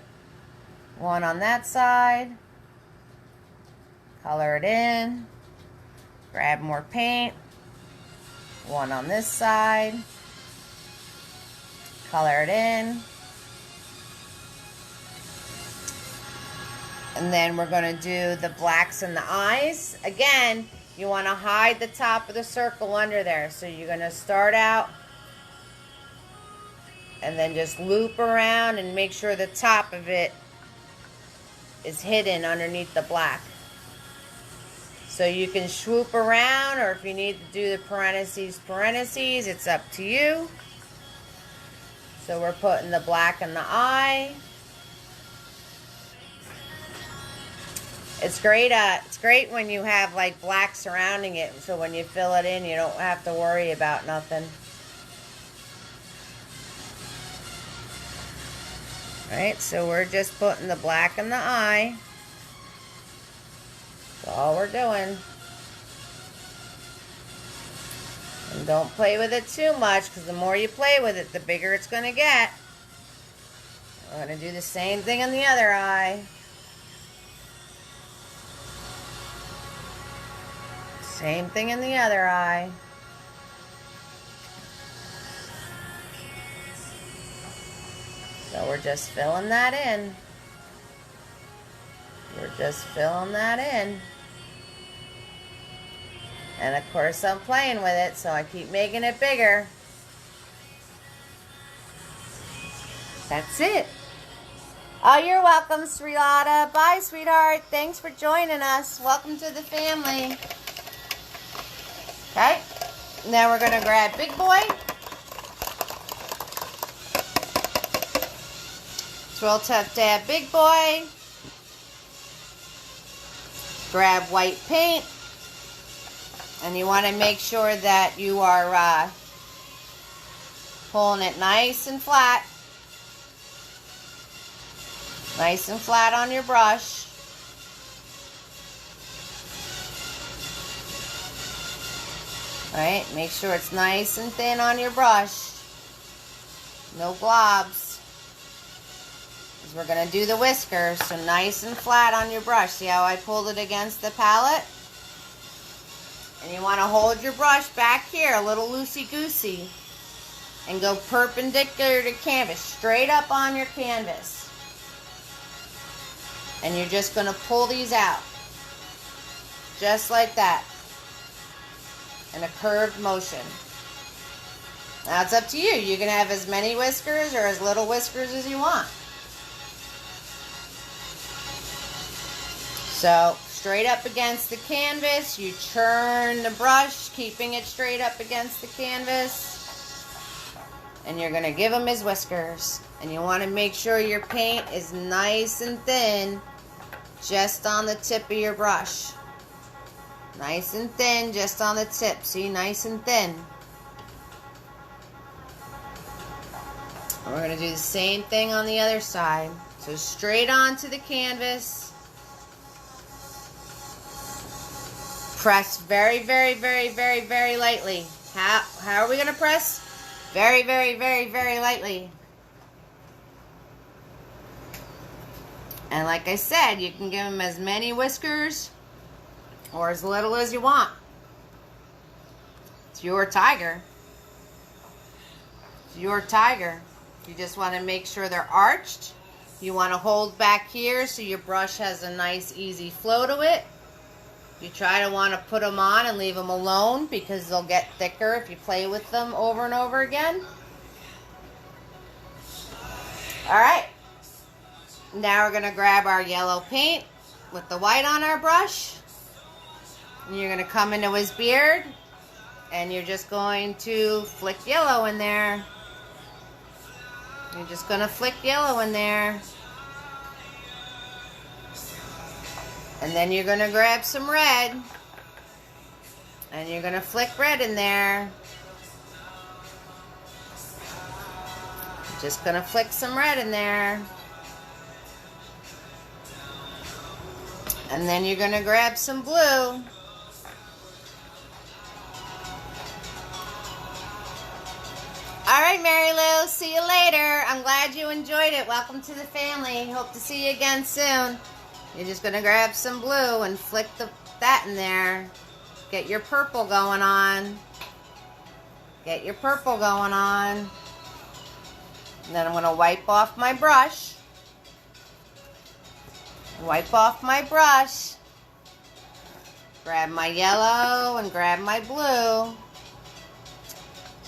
One on that side. Color it in. Grab more paint. One on this side. Color it in. And then we're going to do the blacks in the eyes. Again, you want to hide the top of the circle under there. So you're going to start out and then just loop around and make sure the top of it is hidden underneath the black. So you can swoop around, or if you need to do the parentheses, it's up to you. So we're putting the black in the eye. It's great when you have like black surrounding it, so when you fill it in, you don't have to worry about nothing. Right, so we're just putting the black in the eye. That's all we're doing. And don't play with it too much, because the more you play with it, the bigger it's going to get. We're going to do the same thing in the other eye. Same thing in the other eye. So we're just filling that in. We're just filling that in. And of course I'm playing with it, so I keep making it bigger. That's it. Oh, you're welcome, Srilata. Bye, sweetheart. Thanks for joining us. Welcome to the family. Okay. Now we're going to grab Big Boy. Swirl Tough Dab Big Boy. Grab white paint. And you want to make sure that you are pulling it nice and flat. Nice and flat on your brush. Alright, make sure it's nice and thin on your brush. No blobs. Because we're going to do the whiskers, so nice and flat on your brush. See how I pulled it against the palette? And you want to hold your brush back here, a little loosey-goosey. And go perpendicular to canvas, straight up on your canvas. And you're just going to pull these out. Just like that. In a curved motion. Now it's up to you. You can have as many whiskers or as little whiskers as you want. So, straight up against the canvas, you turn the brush, keeping it straight up against the canvas. And you're going to give him his whiskers. And you want to make sure your paint is nice and thin, just on the tip of your brush. Nice and thin, just on the tip. See, nice and thin. And we're going to do the same thing on the other side. So straight onto the canvas. Press very, very, very, very, very lightly. How are we going to press? Very, very, very, very lightly. And like I said, you can give them as many whiskers or as little as you want. It's your tiger. It's your tiger. You just want to make sure they're arched. You want to hold back here so your brush has a nice easy flow to it. You try to want to put them on and leave them alone because they'll get thicker if you play with them over and over again. Alright. Now we're going to grab our yellow paint with the white on our brush. And you're going to come into his beard. And you're just going to flick yellow in there. You're just going to flick yellow in there. And then you're going to grab some red. And you're going to flick red in there. Just going to flick some red in there. And then you're going to grab some blue. Alright, Mary Lou, see you later. I'm glad you enjoyed it. Welcome to the family. Hope to see you again soon. You're just going to grab some blue and flick that in there. Get your purple going on. Get your purple going on. And then I'm going to wipe off my brush. Wipe off my brush. Grab my yellow and grab my blue.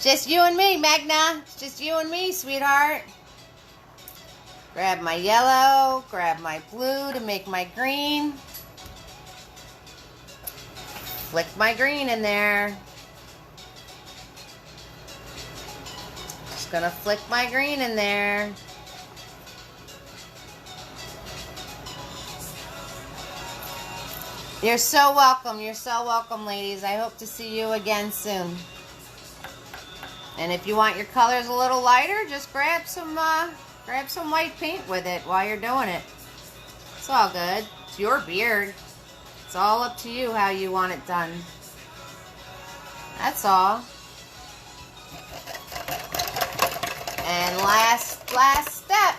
Just you and me, Magna. It's just you and me, sweetheart. Grab my yellow, grab my blue to make my green. Flick my green in there. Just gonna flick my green in there. You're so welcome. You're so welcome, ladies. I hope to see you again soon. And if you want your colors a little lighter, just grab some white paint with it while you're doing it. It's all good. It's your beard. It's all up to you how you want it done. That's all. And last step.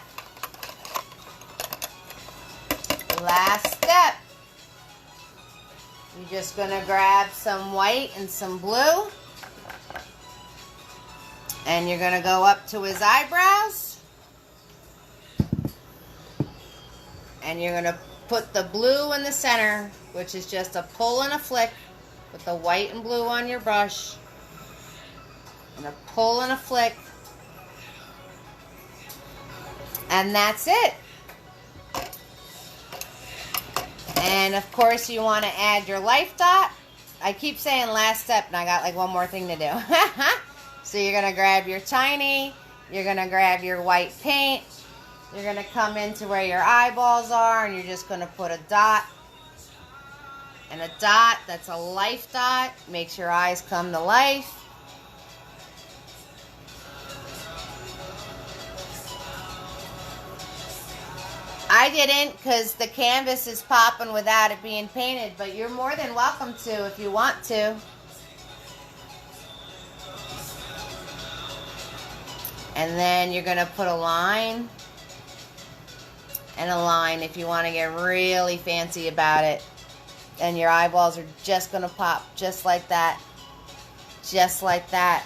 Last step. You're just gonna grab some white and some blue. And you're going to go up to his eyebrows. And you're going to put the blue in the center, which is just a pull and a flick with the white and blue on your brush. And a pull and a flick. And that's it. And of course you want to add your life dot. I keep saying last step and I got like one more thing to do. So you're going to grab your tiny, you're going to grab your white paint, you're going to come into where your eyeballs are and you're just going to put a dot. And a dot, that's a life dot, makes your eyes come to life. I didn't because the canvas is popping without it being painted, but you're more than welcome to if you want to. And then you're going to put a line and a line if you want to get really fancy about it. And your eyeballs are just going to pop just like that. Just like that.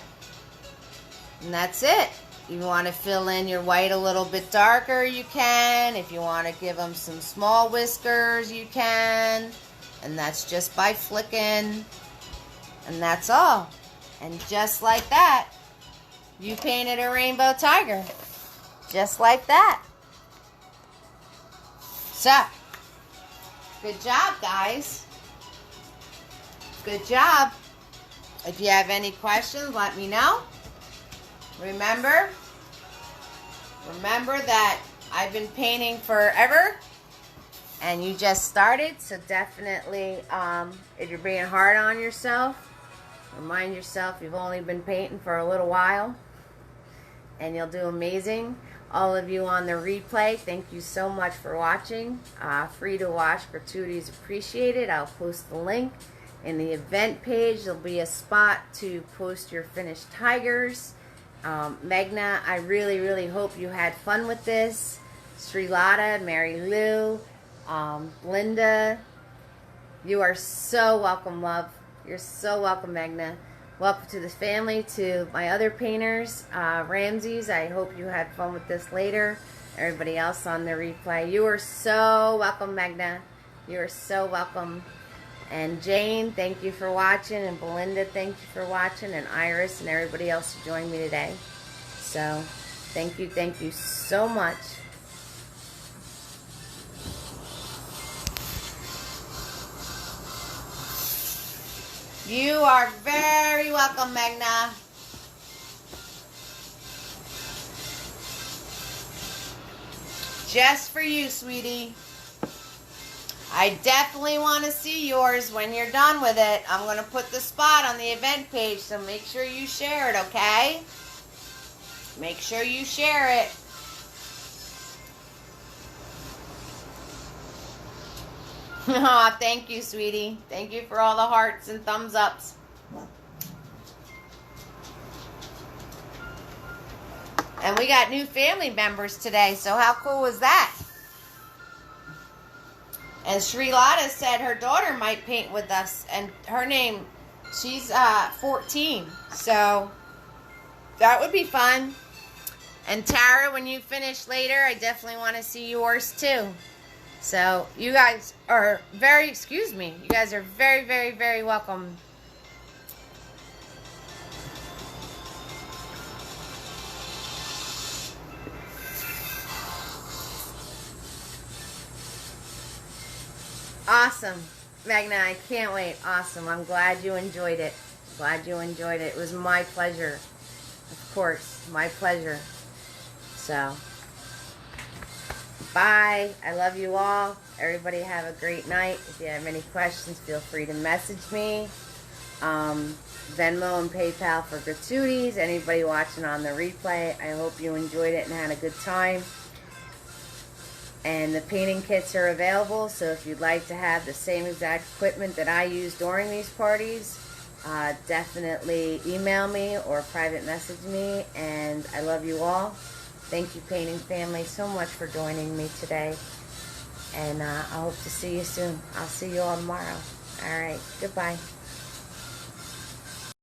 And that's it. You want to fill in your white a little bit darker, you can. If you want to give them some small whiskers, you can. And that's just by flicking. And that's all. And just like that, you painted a rainbow tiger. Just like that. So, good job, guys. Good job. If you have any questions, let me know. Remember that I've been painting forever and you just started, so definitely if you're being hard on yourself, remind yourself you've only been painting for a little while and you'll do amazing. All of you on the replay, thank you so much for watching. Free to watch, gratuities appreciated. I'll post the link in the event page. There'll be a spot to post your finished tigers. Meghna, I really, really hope you had fun with this. Srilata, Mary Lou, Linda, you are so welcome, love. You're so welcome, Meghna. Welcome to the family, to my other painters. Ramses, I hope you had fun with this later. Everybody else on the replay, you are so welcome, Meghna. You are so welcome. And Jane, thank you for watching. And Belinda, thank you for watching. And Iris and everybody else who joined me today. So, Thank you so much. You are very welcome, Magna. Just for you, sweetie. I definitely want to see yours when you're done with it. I'm going to put the spot on the event page, so make sure you share it, okay? Make sure you share it. Oh, thank you, sweetie. Thank you for all the hearts and thumbs ups. And we got new family members today, so how cool was that? And Sri Lada said her daughter might paint with us, and her name, she's 14, so that would be fun. And Tara, when you finish later, I definitely want to see yours too. So you guys are very, you guys are very, very, very welcome. Awesome. Magna, I can't wait. Awesome. I'm glad you enjoyed it. Glad you enjoyed it. It was my pleasure. Of course, my pleasure. So, bye. I love you all. Everybody have a great night. If you have any questions, feel free to message me. Venmo and PayPal for gratuities. Anybody watching on the replay, I hope you enjoyed it and had a good time. And the painting kits are available, so if you'd like to have the same exact equipment that I use during these parties, definitely email me or private message me. And I love you all. Thank you, painting family, so much for joining me today. And I hope to see you soon. I'll see you all tomorrow. All right, goodbye.